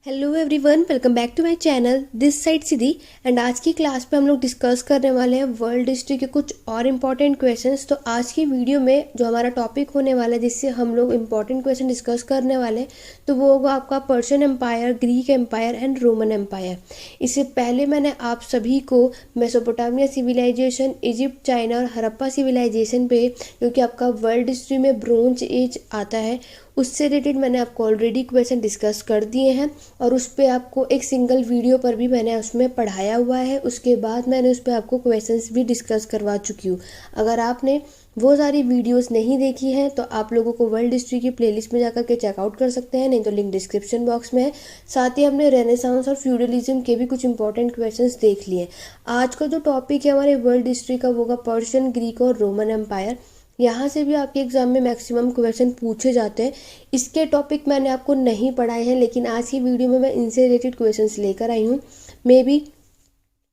Hello everyone, welcome back to my channel this side Siddhi. And आज की class पे हम लोग डिस्कस करने वाले हैं वर्ल्ड हिस्ट्री के कुछ और इम्पॉर्टेंट क्वेश्चंस। तो आज की वीडियो में जो हमारा टॉपिक होने वाला है जिससे हम लोग इम्पॉर्टेंट क्वेश्चन डिस्कस करने वाले हैं तो वो होगा आपका Persian empire, Greek empire and Roman empire. इससे पहले मैंने आप सभी को मेसोपोटामिया सिविलाइजेशन, इजिप्ट, चाइना और हड़प्पा सिविलाइजेशन पे, जो कि आपका वर्ल्ड हिस्ट्री में ब्रोंज एज आता है, उससे रिलेटेड मैंने आपको ऑलरेडी क्वेश्चन डिस्कस कर दिए हैं। और उस पर आपको एक सिंगल वीडियो पर भी मैंने उसमें पढ़ाया हुआ है। उसके बाद मैंने उस पर आपको क्वेश्चंस भी डिस्कस करवा चुकी हूँ। अगर आपने वो सारी वीडियोस नहीं देखी हैं तो आप लोगों को वर्ल्ड हिस्ट्री की प्लेलिस्ट में जाकर के चेकआउट कर सकते हैं, नहीं तो लिंक डिस्क्रिप्शन बॉक्स में है। साथ ही हमने रेनेसांस और फ्यूडलिज्म के भी कुछ इंपॉर्टेंट क्वेश्चंस देख लिए। आज का जो टॉपिक है हमारे वर्ल्ड हिस्ट्री का वो होगा पर्शियन, ग्रीक और रोमन एम्पायर। यहाँ से भी आपके एग्जाम में मैक्सिमम क्वेश्चन पूछे जाते हैं। इसके टॉपिक मैंने आपको नहीं पढ़ाए हैं, लेकिन आज की वीडियो में मैं इनसे रिलेटेड क्वेश्चंस लेकर आई हूँ। मे बी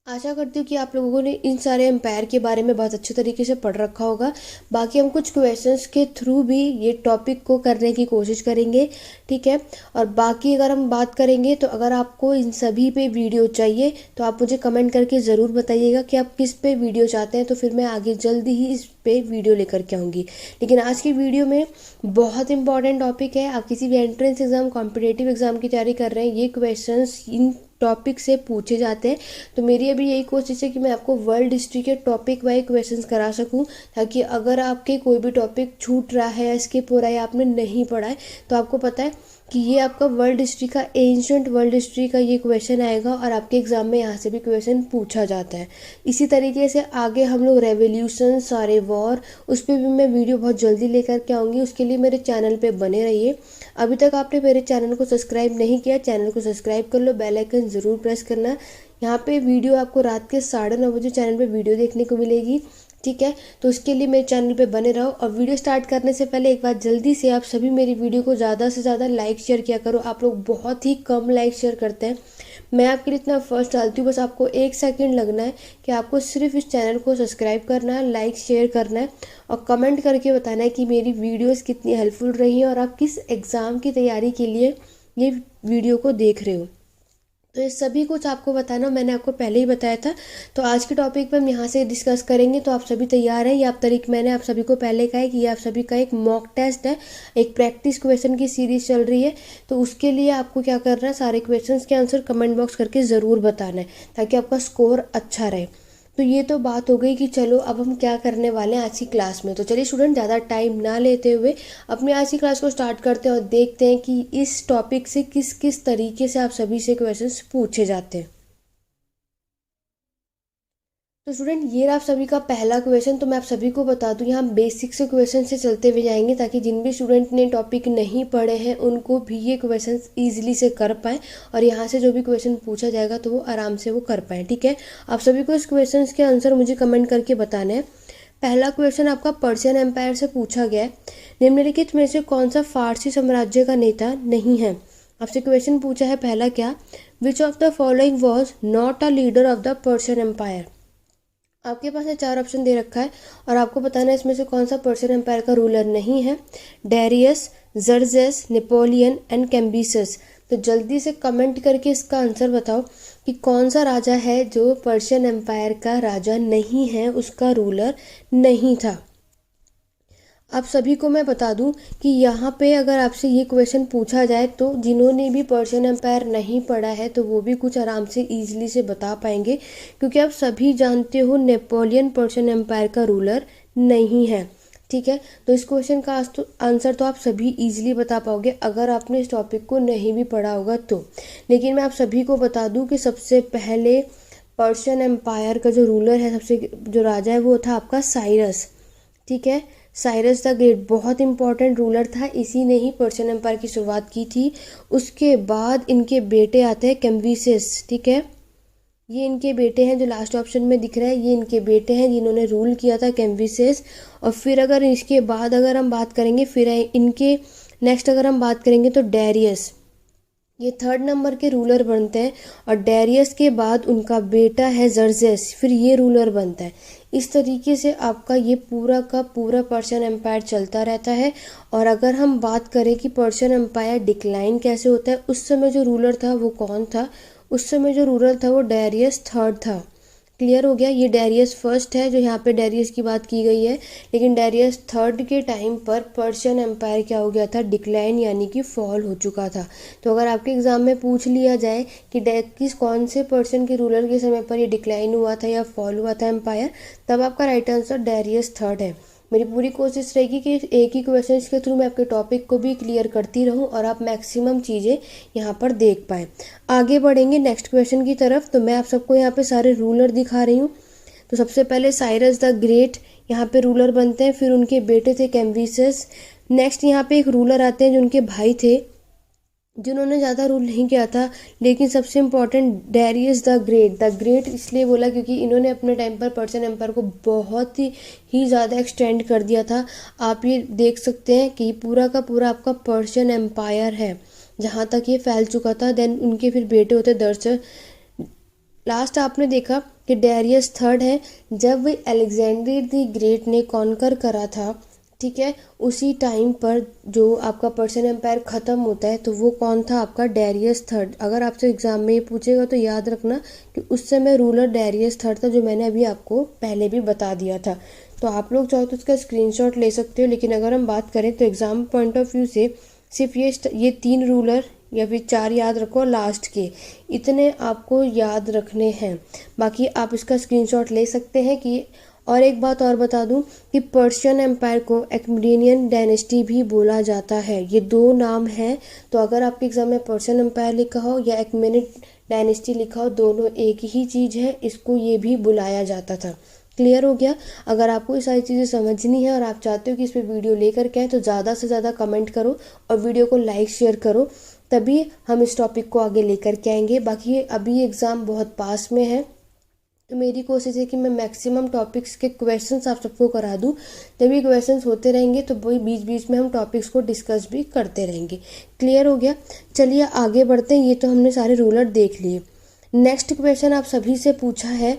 आशा करती हूँ कि आप लोगों ने इन सारे एम्पायर के बारे में बहुत अच्छे तरीके से पढ़ रखा होगा। बाकी हम कुछ क्वेश्चंस के थ्रू भी ये टॉपिक को करने की कोशिश करेंगे, ठीक है। और बाकी अगर हम बात करेंगे तो अगर आपको इन सभी पे वीडियो चाहिए तो आप मुझे कमेंट करके ज़रूर बताइएगा कि आप किस पे वीडियो चाहते हैं, तो फिर मैं आगे जल्दी ही इस पे वीडियो लेकर के आऊँगी। लेकिन आज की वीडियो में बहुत इंपॉर्टेंट टॉपिक है। आप किसी भी एंट्रेंस एग्जाम, कॉम्पिटेटिव एग्जाम की तैयारी कर रहे हैं, ये क्वेश्चंस इन टॉपिक से पूछे जाते हैं। तो मेरी अभी यही कोशिश है कि मैं आपको वर्ल्ड हिस्ट्री के टॉपिक वाइज क्वेश्चंस करा सकूं, ताकि अगर आपके कोई भी टॉपिक छूट रहा है या स्किप हो रहा है या आपने नहीं पढ़ा है तो आपको पता है कि ये आपका वर्ल्ड हिस्ट्री का, एंशंट वर्ल्ड हिस्ट्री का ये क्वेश्चन आएगा और आपके एग्जाम में यहाँ से भी क्वेश्चन पूछा जाता है। इसी तरीके से आगे हम लोग रेवोल्यूशन, सारे वॉर, उस पर भी मैं वीडियो बहुत जल्दी लेकर के आऊँगी। उसके लिए मेरे चैनल पे बने रहिए। अभी तक आपने मेरे चैनल को सब्सक्राइब नहीं किया, चैनल को सब्सक्राइब कर लो, बेल आइकन ज़रूर प्रेस करना। यहाँ पे वीडियो आपको रात के 9:30 बजे चैनल पे वीडियो देखने को मिलेगी, ठीक है। तो उसके लिए मेरे चैनल पे बने रहो। और वीडियो स्टार्ट करने से पहले एक बार जल्दी से आप सभी मेरी वीडियो को ज़्यादा से ज़्यादा लाइक शेयर किया करो। आप लोग बहुत ही कम लाइक शेयर करते हैं। मैं आपके लिए इतना फर्स्ट डालती हूँ, बस आपको 1 सेकंड लगना है कि आपको सिर्फ इस चैनल को सब्सक्राइब करना है, लाइक शेयर करना है और कमेंट करके बताना है कि मेरी वीडियोस कितनी हेल्पफुल रही हैं और आप किस एग्ज़ाम की तैयारी के लिए ये वीडियो को देख रहे हो। तो ये सभी कुछ आपको बताना मैंने आपको पहले ही बताया था। तो आज के टॉपिक पे हम यहाँ से डिस्कस करेंगे। तो आप सभी तैयार हैं? ये आप तारीख मैंने आप सभी को पहले कहा है कि ये आप सभी का एक मॉक टेस्ट है, एक प्रैक्टिस क्वेश्चन की सीरीज चल रही है। तो उसके लिए आपको क्या करना है, सारे क्वेश्चंस के आंसर कमेंट बॉक्स करके ज़रूर बताना है ताकि आपका स्कोर अच्छा रहे। तो ये तो बात हो गई कि चलो अब हम क्या करने वाले हैं आज की क्लास में। तो चलिए स्टूडेंट, ज़्यादा टाइम ना लेते हुए अपने आज की क्लास को स्टार्ट करते हैं और देखते हैं कि इस टॉपिक से किस किस तरीके से आप सभी से क्वेश्चंस पूछे जाते हैं। तो स्टूडेंट, ये रहा आप सभी का पहला क्वेश्चन। तो मैं आप सभी को बता दूं, यहाँ बेसिक से क्वेश्चन से चलते हुए जाएंगे ताकि जिन भी स्टूडेंट ने टॉपिक नहीं पढ़े हैं उनको भी ये क्वेश्चन ईजिली से कर पाएँ और यहाँ से जो भी क्वेश्चन पूछा जाएगा तो वो आराम से वो कर पाएँ, ठीक है। आप सभी को इस क्वेश्चन के आंसर मुझे कमेंट करके बताने हैं। पहला क्वेश्चन आपका पर्शियन एम्पायर से पूछा गया है। निम्नलिखित में से कौन सा फारसी साम्राज्य का नेता नहीं है? आपसे क्वेश्चन पूछा है पहला क्या, which of the following was not a leader of the Persian empire. आपके पास ये 4 ऑप्शन दे रखा है और आपको बताना है इसमें से कौन सा पर्शियन एम्पायर का रूलर नहीं है। Darius, Xerxes, Napoleon and Cambyses. तो जल्दी से कमेंट करके इसका आंसर बताओ कि कौन सा राजा है जो पर्शियन एम्पायर का राजा नहीं है, उसका रूलर नहीं था। आप सभी को मैं बता दूं कि यहाँ पे अगर आपसे ये क्वेश्चन पूछा जाए तो जिन्होंने भी पर्शियन एम्पायर नहीं पढ़ा है तो वो भी कुछ आराम से ईजिली से बता पाएंगे, क्योंकि आप सभी जानते हो नेपोलियन पर्शियन एम्पायर का रूलर नहीं है, ठीक है। तो इस क्वेश्चन का आंसर तो आप सभी इजीली बता पाओगे अगर आपने इस टॉपिक को नहीं भी पढ़ा होगा तो। लेकिन मैं आप सभी को बता दूं कि सबसे पहले पर्शियन एम्पायर का जो रूलर है, सबसे जो राजा है, वो था आपका साइरस, ठीक है। साइरस द ग्रेट बहुत इंपॉर्टेंट रूलर था, इसी ने ही पर्शियन एम्पायर की शुरुआत की थी। उसके बाद इनके बेटे आते हैं कैम्बिसेस, ठीक है। ये इनके बेटे हैं, जो लास्ट ऑप्शन में दिख रहा है ये इनके बेटे हैं जिन्होंने रूल किया था, कैम्बिसेस। और फिर अगर इसके बाद अगर हम बात करेंगे, फिर इनके नेक्स्ट अगर हम बात करेंगे तो डेरियस, ये थर्ड नंबर के रूलर बनते हैं और डेरियस के बाद उनका बेटा है जर्जेस, फिर ये रूलर बनता है। इस तरीके से आपका ये पूरा का पूरा पर्शियन एम्पायर चलता रहता है। और अगर हम बात करें कि पर्शियन एम्पायर डिक्लाइन कैसे होता है, उस समय जो रूलर था वो कौन था? उस समय जो रूलर था वो डेरियस थर्ड था। क्लियर हो गया? ये डेरियस फर्स्ट है, जो यहाँ पे डेरियस की बात की गई है, लेकिन डेरियस थर्ड के टाइम पर पर्शियन एम्पायर क्या हो गया था? डिक्लाइन यानी कि फॉल हो चुका था। तो अगर आपके एग्जाम में पूछ लिया जाए कि किस कौन से पर्शियन के रूलर के समय पर ये डिक्लाइन हुआ था या फॉल हुआ था एम्पायर, तब आपका राइट आंसर डेरियस थर्ड है। मेरी पूरी कोशिश रहेगी कि एक ही क्वेश्चन के थ्रू मैं आपके टॉपिक को भी क्लियर करती रहूं और आप मैक्सिमम चीज़ें यहाँ पर देख पाएँ। आगे बढ़ेंगे नेक्स्ट क्वेश्चन की तरफ। तो मैं आप सबको यहाँ पे सारे रूलर दिखा रही हूँ। तो सबसे पहले साइरस द ग्रेट यहाँ पे रूलर बनते हैं, फिर उनके बेटे थे कैम्बिसेस। नेक्स्ट यहाँ पे एक रूलर आते हैं जो उनके भाई थे, जिन्होंने ज़्यादा रूल नहीं किया था, लेकिन सबसे इम्पॉर्टेंट डेरियस द ग्रेट इसलिए बोला क्योंकि इन्होंने अपने टाइम पर पर्शियन एम्पायर को बहुत ही ज़्यादा एक्सटेंड कर दिया था। आप ये देख सकते हैं कि पूरा का पूरा आपका पर्शियन एम्पायर है, जहाँ तक ये फैल चुका था। देन उनके फिर बेटे होते दर्शक। लास्ट आपने देखा कि डेरियस थर्ड है, जब अलेक्जेंडर द ग्रेट ने कॉन्कर करा था, ठीक है, उसी टाइम पर जो आपका पर्शियन एम्पायर ख़त्म होता है, तो वो कौन था? आपका डेरियस थर्ड। अगर आपसे एग्जाम में ये पूछेगा तो याद रखना कि उस समय रूलर डेरियस थर्ड था, जो मैंने अभी आपको पहले भी बता दिया था। तो आप लोग चाहो तो उसका स्क्रीनशॉट ले सकते हो, लेकिन अगर हम बात करें तो एग्ज़ाम पॉइंट ऑफ व्यू से सिर्फ ये 3 रूलर या फिर 4 याद रखो, लास्ट के इतने आपको याद रखने हैं। बाकी आप इसका स्क्रीनशॉट ले सकते हैं कि। और एक बात और बता दूं कि पर्शियन एम्पायर को एक्मेडियन डायनेस्टी भी बोला जाता है। ये 2 नाम हैं। तो अगर आपके एग्जाम में पर्शियन एम्पायर लिखा हो या एक्मेडियन डायनेस्टी लिखा हो, दोनों एक ही चीज़ है, इसको ये भी बुलाया जाता था। क्लियर हो गया? अगर आपको ये सारी चीज़ें समझनी है और आप चाहते हो कि इस पर वीडियो लेकर के आए, तो ज़्यादा से ज़्यादा कमेंट करो और वीडियो को लाइक शेयर करो, तभी हम इस टॉपिक को आगे लेकर के आएंगे। बाकी अभी एग्ज़ाम बहुत पास में है, तो मेरी कोशिश है कि मैं मैक्सिमम टॉपिक्स के क्वेश्चंस आप सबको करा दूं। जब ये क्वेश्चंस होते रहेंगे तो वही बीच बीच में हम टॉपिक्स को डिस्कस भी करते रहेंगे। क्लियर हो गया? चलिए आगे बढ़ते हैं। ये तो हमने सारे रूलर देख लिए। नेक्स्ट क्वेश्चन आप सभी से पूछा है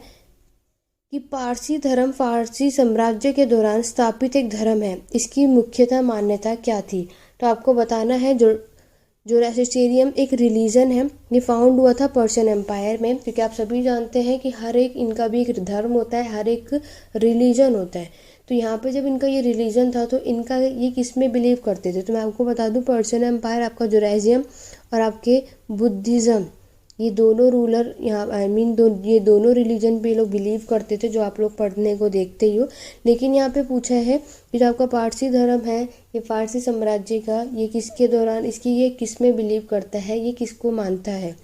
कि पारसी धर्म फारसी साम्राज्य के दौरान स्थापित एक धर्म है, इसकी मुख्यतः मान्यता क्या थी? तो आपको बताना है। जोरास्ट्रियनिज्म एक रिलीजन है, ये फाउंड हुआ था पर्शियन एम्पायर में, क्योंकि आप सभी जानते हैं कि हर एक इनका भी एक धर्म होता है, हर एक रिलीजन होता है। तो यहाँ पे जब इनका ये रिलीजन था तो इनका ये किस में बिलीव करते थे? तो मैं आपको बता दूं, पर्शियन एम्पायर आपका जोराइज्म और आपके बुद्धिज़्म, ये दोनों रूलर यहाँ ये दोनों रिलीजन पे लोग बिलीव करते थे, जो आप लोग पढ़ने को देखते ही हो। लेकिन यहाँ पे पूछा है कि जो आपका पारसी धर्म है, ये फारसी साम्राज्य का, ये किसके दौरान ये किस में बिलीव करता है, ये किसको मानता है?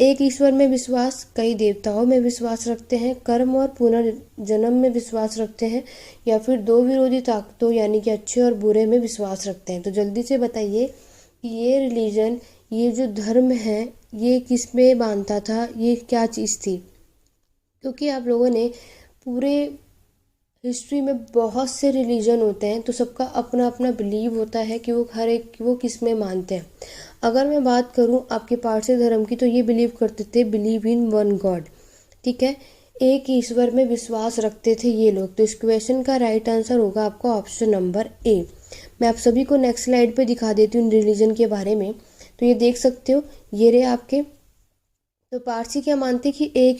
एक ईश्वर में विश्वास, कई देवताओं में विश्वास रखते हैं, कर्म और पुनर्जन्म में विश्वास रखते हैं, या फिर 2 विरोधी ताकतों यानी कि अच्छे और बुरे में विश्वास रखते हैं? तो जल्दी से बताइए कि ये रिलीजन, ये जो धर्म है, ये किस में मानता था, ये क्या चीज़ थी? क्योंकि आप लोगों ने पूरे हिस्ट्री में बहुत से रिलीजन होते हैं, तो सबका अपना अपना बिलीव होता है कि वो किस में मानते हैं। अगर मैं बात करूं आपके पारसी धर्म की, तो ये बिलीव करते थे, बिलीव इन वन गॉड, ठीक है, एक ईश्वर में विश्वास रखते थे ये लोग। तो इस क्वेश्चन का राइट आंसर होगा आपका ऑप्शन नंबर ए। मैं आप सभी को नेक्स्ट स्लाइड पे दिखा देती हूँ रिलीजन के बारे में। तो ये देख सकते हो, ये रहे आपके। तो पारसी क्या मानते कि एक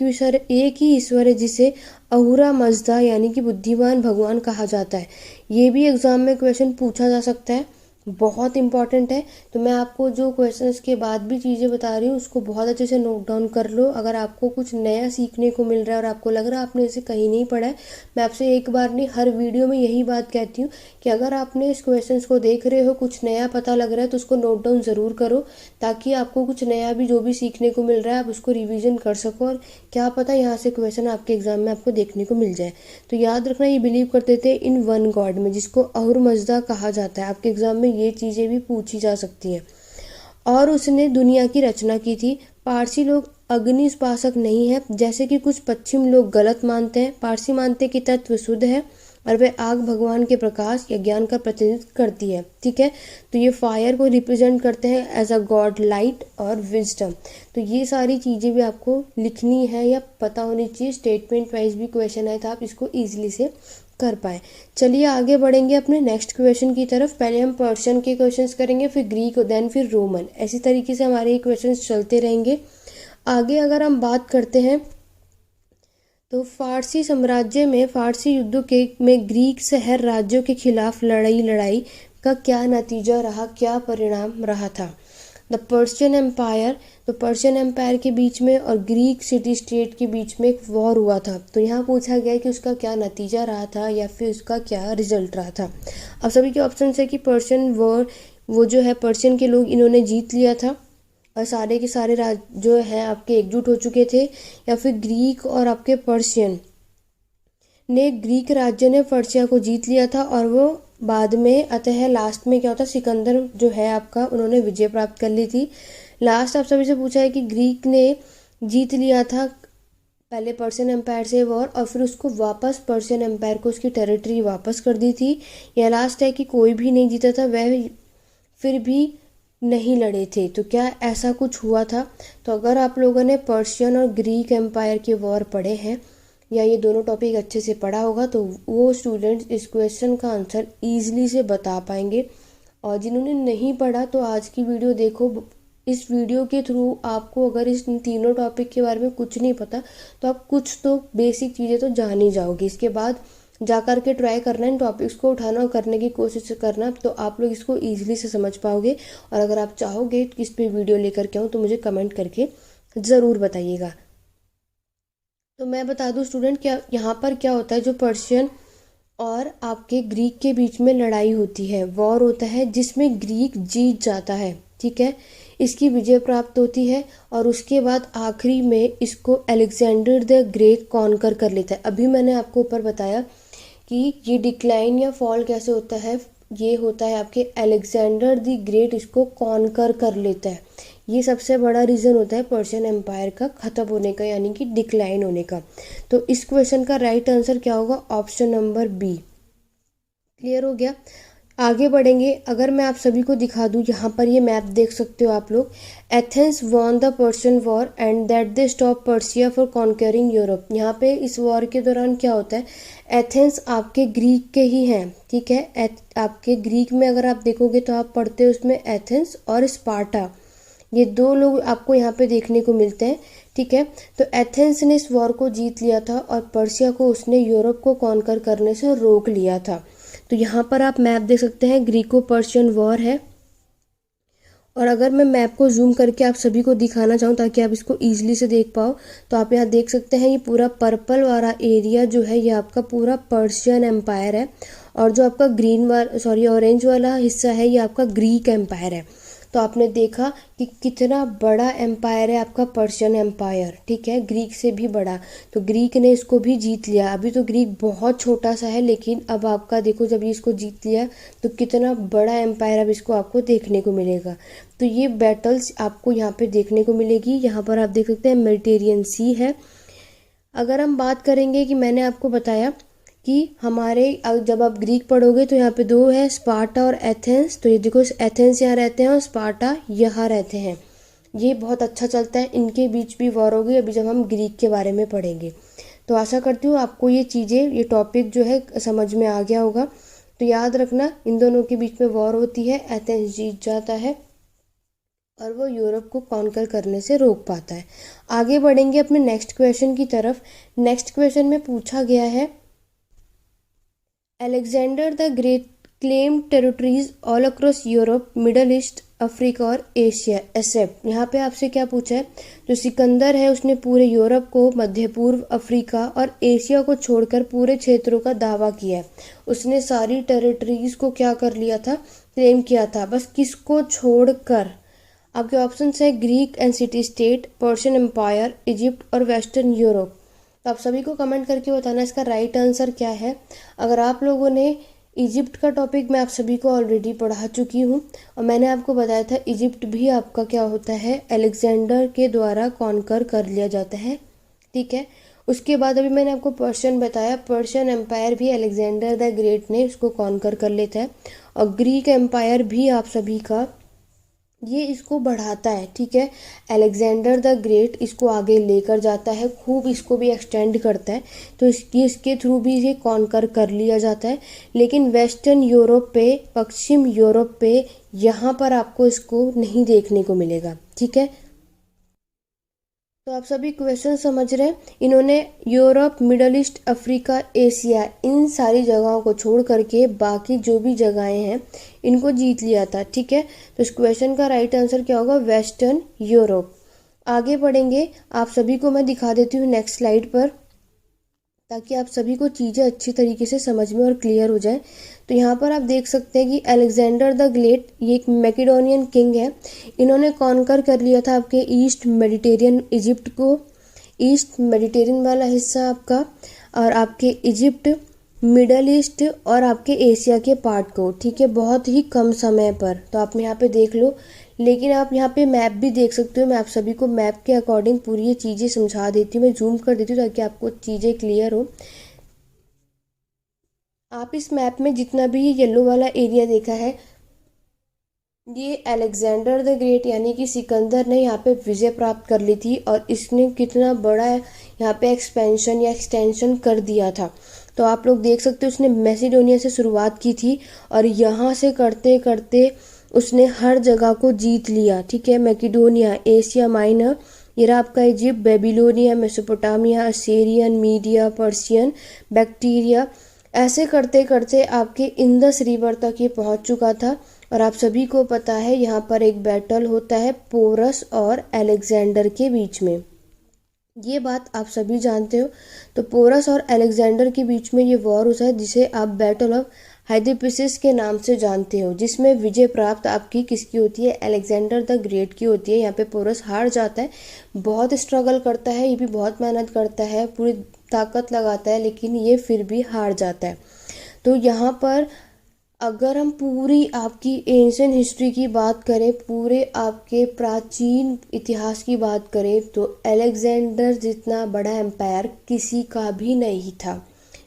ही ईश्वर है, जिसे अहुरा मजदा यानी कि बुद्धिमान भगवान कहा जाता है। ये भी एग्जाम में क्वेश्चन पूछा जा सकता है, बहुत इंपॉर्टेंट है। तो मैं आपको जो क्वेश्चंस के बाद भी चीज़ें बता रही हूँ, उसको बहुत अच्छे से नोट डाउन कर लो। अगर आपको कुछ नया सीखने को मिल रहा है और आपको लग रहा है आपने इसे कहीं नहीं पढ़ा है, मैं आपसे एक बार नहीं, हर वीडियो में यही बात कहती हूँ कि अगर आपने इस क्वेश्चंस को देख रहे हो, कुछ नया पता लग रहा है, तो उसको नोट डाउन ज़रूर करो, ताकि आपको कुछ नया भी जो भी सीखने को मिल रहा है आप उसको रिविज़न कर सको, और क्या पता यहाँ से क्वेश्चन आपके एग्जाम में आपको देखने को मिल जाए। तो याद रखना, ये बिलीव करते थे इन वन गॉड में, जिसको अहुर मजदा कहा जाता है। आपके एग्जाम में ये चीज़ें भी पूछी जा सकती हैं। और उसने दुनिया की रचना की थी। पारसी लोग अग्निस्पासक नहीं है, जैसे कि कुछ पश्चिम लोग गलत मानते हैं। पारसी मानते कि तत्व शुद्ध है और वह आग भगवान के प्रकाश या ज्ञान का प्रतिनिधित्व करती है। ठीक है, तो ये फायर को रिप्रेजेंट करते हैं एज अ गॉड, लाइट और विजडम। तो ये सारी चीज़ें भी आपको लिखनी है या पता होनी चाहिए, स्टेटमेंट वाइज भी क्वेश्चन आए तो आप इसको ईजिली से कर पाए। चलिए आगे बढ़ेंगे अपने नेक्स्ट क्वेश्चन की तरफ। पहले हम पर्शियन के क्वेश्चंस करेंगे, फिर ग्रीक, देन फिर रोमन। ऐसी तरीके से हमारे ये क्वेश्चंस चलते रहेंगे। आगे अगर हम बात करते हैं तो फारसी साम्राज्य में फारसी युद्धों के में ग्रीक शहर राज्यों के खिलाफ लड़ाई का क्या नतीजा रहा, क्या परिणाम रहा था। द पर्शियन एम्पायर, तो पर्शियन एम्पायर के बीच में और ग्रीक सिटी स्टेट के बीच में एक वॉर हुआ था। तो यहाँ पूछा गया है कि उसका क्या नतीजा रहा था या फिर उसका क्या रिजल्ट रहा था। अब सभी के ऑप्शन है कि पर्शियन वॉर, वो जो है पर्शियन के लोग इन्होंने जीत लिया था और सारे के सारे राज्य जो है आपके एकजुट हो चुके थे, या फिर ग्रीक और आपके पर्शियन ने, ग्रीक राज्य ने पर्शिया को जीत लिया था और वो बाद में, अतः लास्ट में क्या होता, सिकंदर जो है आपका, उन्होंने विजय प्राप्त कर ली थी। लास्ट आप सभी से पूछा है कि ग्रीक ने जीत लिया था पहले पर्शियन एम्पायर से वॉर और फिर उसको वापस पर्शियन एम्पायर को उसकी टेरिटरी वापस कर दी थी, या लास्ट है कि कोई भी नहीं जीता था, वह फिर भी नहीं लड़े थे। तो क्या ऐसा कुछ हुआ था? तो अगर आप लोगों ने पर्शियन और ग्रीक एम्पायर के वॉर पढ़े हैं या ये दोनों टॉपिक अच्छे से पढ़ा होगा तो वो स्टूडेंट्स इस क्वेश्चन का आंसर ईजिली से बता पाएंगे। और जिन्होंने नहीं पढ़ा तो आज की वीडियो देखो। इस वीडियो के थ्रू आपको अगर इस तीनों टॉपिक के बारे में कुछ नहीं पता तो आप कुछ तो बेसिक चीज़ें तो जान ही जाओगे। इसके बाद जा कर के ट्राई करना, इन टॉपिक्स को उठाना और करने की कोशिश करना, तो आप लोग इसको ईजिली से समझ पाओगे। और अगर आप चाहोगे कि इस पे वीडियो लेकर के आऊँ तो मुझे कमेंट करके ज़रूर बताइएगा। तो मैं बता दूं स्टूडेंट, क्या यहाँ पर क्या होता है, जो पर्शियन और आपके ग्रीक के बीच में लड़ाई होती है, वॉर होता है, जिसमें ग्रीक जीत जाता है। ठीक है, इसकी विजय प्राप्त होती है और उसके बाद आखिरी में इसको अलेक्जेंडर द ग्रेट कॉन्कर कर लेता है। अभी मैंने आपको ऊपर बताया कि ये डिक्लाइन या फॉल कैसे होता है, ये होता है आपके अलेक्जेंडर द ग्रेट इसको कॉन्कर कर लेता है। ये सबसे बड़ा रीज़न होता है पर्शियन एम्पायर का ख़त्म होने का, यानी कि डिक्लाइन होने का। तो इस क्वेश्चन का राइट आंसर क्या होगा? Option number B. क्लियर हो गया? आगे बढ़ेंगे। अगर मैं आप सभी को दिखा दूं, यहाँ पर ये मैप देख सकते हो आप लोग। Athens won the Persian war and that they stop Persia for conquering Europe. यहाँ पे इस वॉर के दौरान क्या होता है, एथेंस आपके ग्रीक के ही हैं। ठीक है, आपके ग्रीक में अगर आप देखोगे तो आप पढ़ते हो उसमें एथेंस और स्पार्टा, ये दो लोग आपको यहाँ पे देखने को मिलते हैं। ठीक है, तो एथेंस ने इस वॉर को जीत लिया था और पर्शिया को उसने यूरोप को कॉन्कर करने से रोक लिया था। तो यहाँ पर आप मैप देख सकते हैं, ग्रीको पर्शियन वॉर है। और अगर मैं मैप को जूम करके आप सभी को दिखाना चाहूँ ताकि आप इसको ईजिली से देख पाओ, तो आप यहाँ देख सकते हैं ये पूरा पर्पल वाला एरिया जो है ये आपका पूरा पर्शियन एम्पायर है, और जो आपका ऑरेंज वाला हिस्सा है ये आपका ग्रीक एम्पायर है। तो आपने देखा कि कितना बड़ा एम्पायर है आपका पर्शियन एम्पायर। ठीक है, ग्रीक से भी बड़ा। तो ग्रीक ने इसको भी जीत लिया। अभी तो ग्रीक बहुत छोटा सा है, लेकिन अब आपका देखो जब ये इसको जीत लिया तो कितना बड़ा एम्पायर अब इसको आपको देखने को मिलेगा। तो ये बैटल्स आपको यहाँ पे देखने को मिलेगी। यहाँ पर आप देख सकते हैं मेडिटेरियन सी है। अगर हम बात करेंगे कि मैंने आपको बताया कि हमारे जब आप ग्रीक पढ़ोगे तो यहाँ पे दो है, स्पार्टा और एथेंस। तो ये देखो एथेंस यहाँ रहते हैं और स्पार्टा यहाँ रहते हैं। ये बहुत अच्छा चलता है, इनके बीच भी वॉर होगी अभी जब हम ग्रीक के बारे में पढ़ेंगे। तो आशा करती हूँ आपको ये चीज़ें, ये टॉपिक जो है समझ में आ गया होगा। तो याद रखना, इन दोनों के बीच में वॉर होती है, एथेंस जीत जाता है और वो यूरोप को कॉन्कर करने से रोक पाता है। आगे बढ़ेंगे अपने नेक्स्ट क्वेश्चन की तरफ। नेक्स्ट क्वेश्चन में पूछा गया है, Alexander the great claim territories all across Europe, Middle East, Africa और एशिया एक्सेप्ट। यहाँ पे आपसे क्या पूछा है, जो सिकंदर है उसने पूरे यूरोप को, मध्य पूर्व, अफ्रीका और एशिया को छोड़कर पूरे क्षेत्रों का दावा किया है। उसने सारी टेरिटरीज को क्या कर लिया था, क्लेम किया था, बस किसको छोड़कर। आपके ऑप्शन है Greek and city state, Persian empire, Egypt और वेस्टर्न यूरोप। तो आप सभी को कमेंट करके बताना इसका राइट आंसर क्या है। अगर आप लोगों ने इजिप्ट का टॉपिक मैं आप सभी को ऑलरेडी पढ़ा चुकी हूँ और मैंने आपको बताया था इजिप्ट भी आपका क्या होता है, अलेक्जेंडर के द्वारा कॉन्कर कर लिया जाता है। ठीक है, उसके बाद अभी मैंने आपको पर्शियन बताया, पर्शियन एम्पायर भी अलेक्जेंडर द ग्रेट ने इसको कॉन्कर कर लेता है। और ग्रीक एम्पायर भी आप सभी का ये इसको बढ़ाता है, ठीक है। अलेक्जेंडर द ग्रेट इसको आगे लेकर जाता है, खूब इसको भी एक्सटेंड करता है, तो इसके थ्रू भी ये कॉन्कर कर लिया जाता है। लेकिन वेस्टर्न यूरोप पे, पश्चिम यूरोप पे, यहाँ पर आपको इसको नहीं देखने को मिलेगा, ठीक है। तो आप सभी क्वेश्चन समझ रहे हैं। इन्होंने Europe, Middle East, Africa, Asia, इन सारी जगहों को छोड़ करके बाकी जो भी जगहें हैं इनको जीत लिया था, ठीक है। तो इस क्वेश्चन का राइट आंसर क्या होगा? Western Europe. आगे बढ़ेंगे, आप सभी को मैं दिखा देती हूँ नेक्स्ट स्लाइड पर, ताकि आप सभी को चीज़ें अच्छी तरीके से समझ में और क्लियर हो जाए। तो यहाँ पर आप देख सकते हैं कि अलेक्जेंडर द ग्रेट ये एक मैकेडोनियन किंग है। इन्होंने कॉन्कर कर लिया था आपके ईस्ट मेडिटेरियन इजिप्ट को, ईस्ट मेडिटेरियन वाला हिस्सा आपका, और आपके इजिप्ट, मिडल ईस्ट और आपके एशिया के पार्ट को, ठीक है, बहुत ही कम समय पर। तो आप यहाँ पे देख लो, लेकिन आप यहाँ पे मैप भी देख सकते हो। मैं आप सभी को मैप के अकॉर्डिंग पूरी ये चीज़ें समझा देती हूँ, मैं जूम कर देती हूँ ताकि आपको चीज़ें क्लियर हो। आप इस मैप में जितना भी ये येलो वाला एरिया देखा है, ये अलेक्जेंडर द ग्रेट यानी कि सिकंदर ने यहाँ पे विजय प्राप्त कर ली थी, और इसने कितना बड़ा यहाँ पे एक्सपेंशन या एक्सटेंशन कर दिया था। तो आप लोग देख सकते हो, उसने मैसिडोनिया से शुरुआत की थी और यहाँ से करते करते उसने हर जगह को जीत लिया, ठीक है। मैकेडोनिया, एशिया माइनर, ये रहा आपका Egypt, Babylonia, Mesopotamia, Assyrian, media, Persian, bacteria, ऐसे करते करते आपके इंदस रिवर तक ये पहुंच चुका था। और आप सभी को पता है यहाँ पर एक बैटल होता है पोरस और अलेक्जेंडर के बीच में, ये बात आप सभी जानते हो। तो पोरस और अलेक्जेंडर के बीच में ये वॉर होता है, जिसे आप बैटल ऑफ हाइडिपिसिस के नाम से जानते हो, जिसमें विजय प्राप्त आपकी किसकी होती है? अलेक्जेंडर द ग्रेट की होती है। यहाँ पे पोरस हार जाता है, बहुत स्ट्रगल करता है, ये भी बहुत मेहनत करता है, पूरी ताकत लगाता है, लेकिन ये फिर भी हार जाता है। तो यहाँ पर अगर हम पूरी आपकी एंशियंट हिस्ट्री की बात करें, पूरे आपके प्राचीन इतिहास की बात करें, तो अलेक्जेंडर जितना बड़ा एम्पायर किसी का भी नहीं था,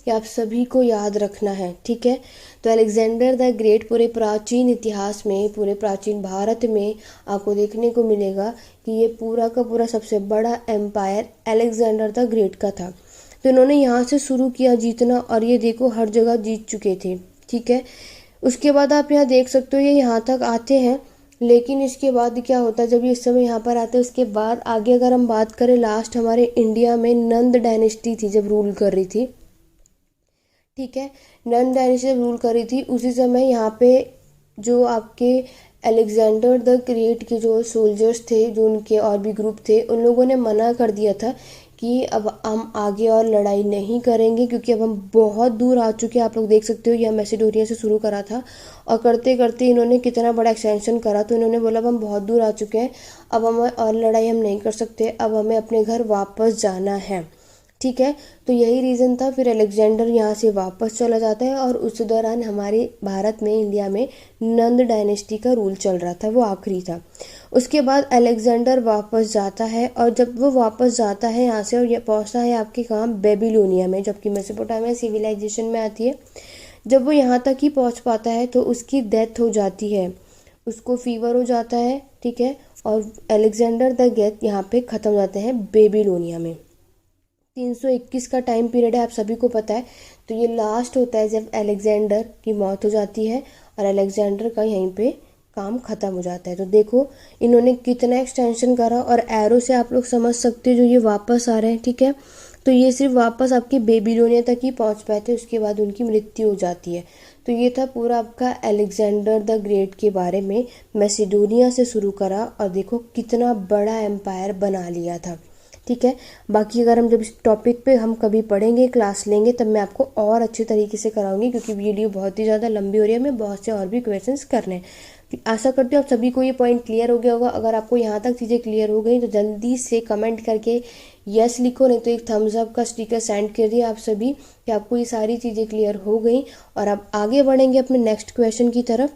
ये आप सभी को याद रखना है, ठीक है। तो अलेक्जेंडर द ग्रेट पूरे प्राचीन इतिहास में, पूरे प्राचीन भारत में आपको देखने को मिलेगा कि ये पूरा का पूरा सबसे बड़ा एम्पायर अलेक्जेंडर द ग्रेट का था। तो इन्होंने यहाँ से शुरू किया जीतना, और ये देखो हर जगह जीत चुके थे, ठीक है। उसके बाद आप यहाँ देख सकते हो, ये यहाँ तक आते हैं, लेकिन इसके बाद क्या होता है? जब ये इस समय यहाँ पर आते हैं, उसके बाद आगे अगर हम बात करें, लास्ट हमारे इंडिया में नंद डायनेस्टी थी जब रूल कर रही थी, ठीक है। नंद डायनेस्टी जब रूल कर रही थी, उसी समय यहाँ पे जो आपके अलेक्जेंडर द ग्रेट के जो सोल्जर्स थे, जो उनके और भी ग्रुप थे, उन लोगों ने मना कर दिया था कि अब हम आगे और लड़ाई नहीं करेंगे, क्योंकि अब हम बहुत दूर आ चुके हैं। आप लोग देख सकते हो, यह मैसिडोनिया से शुरू करा था और करते करते इन्होंने कितना बड़ा एक्सटेंशन करा। तो इन्होंने बोला अब हम बहुत दूर आ चुके हैं, अब हम और लड़ाई हम नहीं कर सकते, अब हमें अपने घर वापस जाना है, ठीक है। तो यही रीज़न था। फिर अलेक्जेंडर यहाँ से वापस चला जाता है, और उस दौरान हमारे भारत में, इंडिया में नंद डायनेस्टी का रूल चल रहा था, वो आखिरी था। उसके बाद अलेक्जेंडर वापस जाता है, और जब वो वापस जाता है यहाँ से, और ये पहुँचता है आपके कहाँ? बेबीलोनिया में, जबकि मेसोपोटामिया सिविलाइजेशन में आती है। जब वो यहाँ तक ही पहुँच पाता है तो उसकी डेथ हो जाती है, उसको फीवर हो जाता है, ठीक है। और अलेक्जेंडर द ग्रेट यहाँ पे ख़त्म हो जाते हैं बेबीलोनिया में। 321 का टाइम पीरियड है, आप सभी को पता है। तो ये लास्ट होता है जब अलेक्जेंडर की मौत हो जाती है, और अलेक्जेंडर का यहीं पे काम ख़त्म हो जाता है। तो देखो इन्होंने कितना एक्सटेंशन करा, और एरो से आप लोग समझ सकते हो जो ये वापस आ रहे हैं, ठीक है। तो ये सिर्फ वापस आपके बेबीलोनिया तक ही पहुंच पाए थे, उसके बाद उनकी मृत्यु हो जाती है। तो ये था पूरा आपका अलेक्जेंडर द ग्रेट के बारे में। मैसिडोनिया से शुरू करा, और देखो कितना बड़ा एम्पायर बना लिया था, ठीक है। बाकी अगर हम जब इस टॉपिक पे हम कभी पढ़ेंगे, क्लास लेंगे, तब मैं आपको और अच्छे तरीके से कराऊंगी, क्योंकि वीडियो बहुत ही ज़्यादा लंबी हो रही है, मैं बहुत से और भी क्वेश्चंस करने हैं। आशा करती हूँ आप सभी को ये पॉइंट क्लियर हो गया होगा। अगर आपको यहाँ तक चीज़ें क्लियर हो गई तो जल्दी से कमेंट करके यस लिखो, नहीं तो एक थम्स अप का स्टिकर सेंड कर दिए आप सभी कि आपको ये सारी चीज़ें क्लियर हो गई। और अब आगे बढ़ेंगे अपने नेक्स्ट क्वेश्चन की तरफ।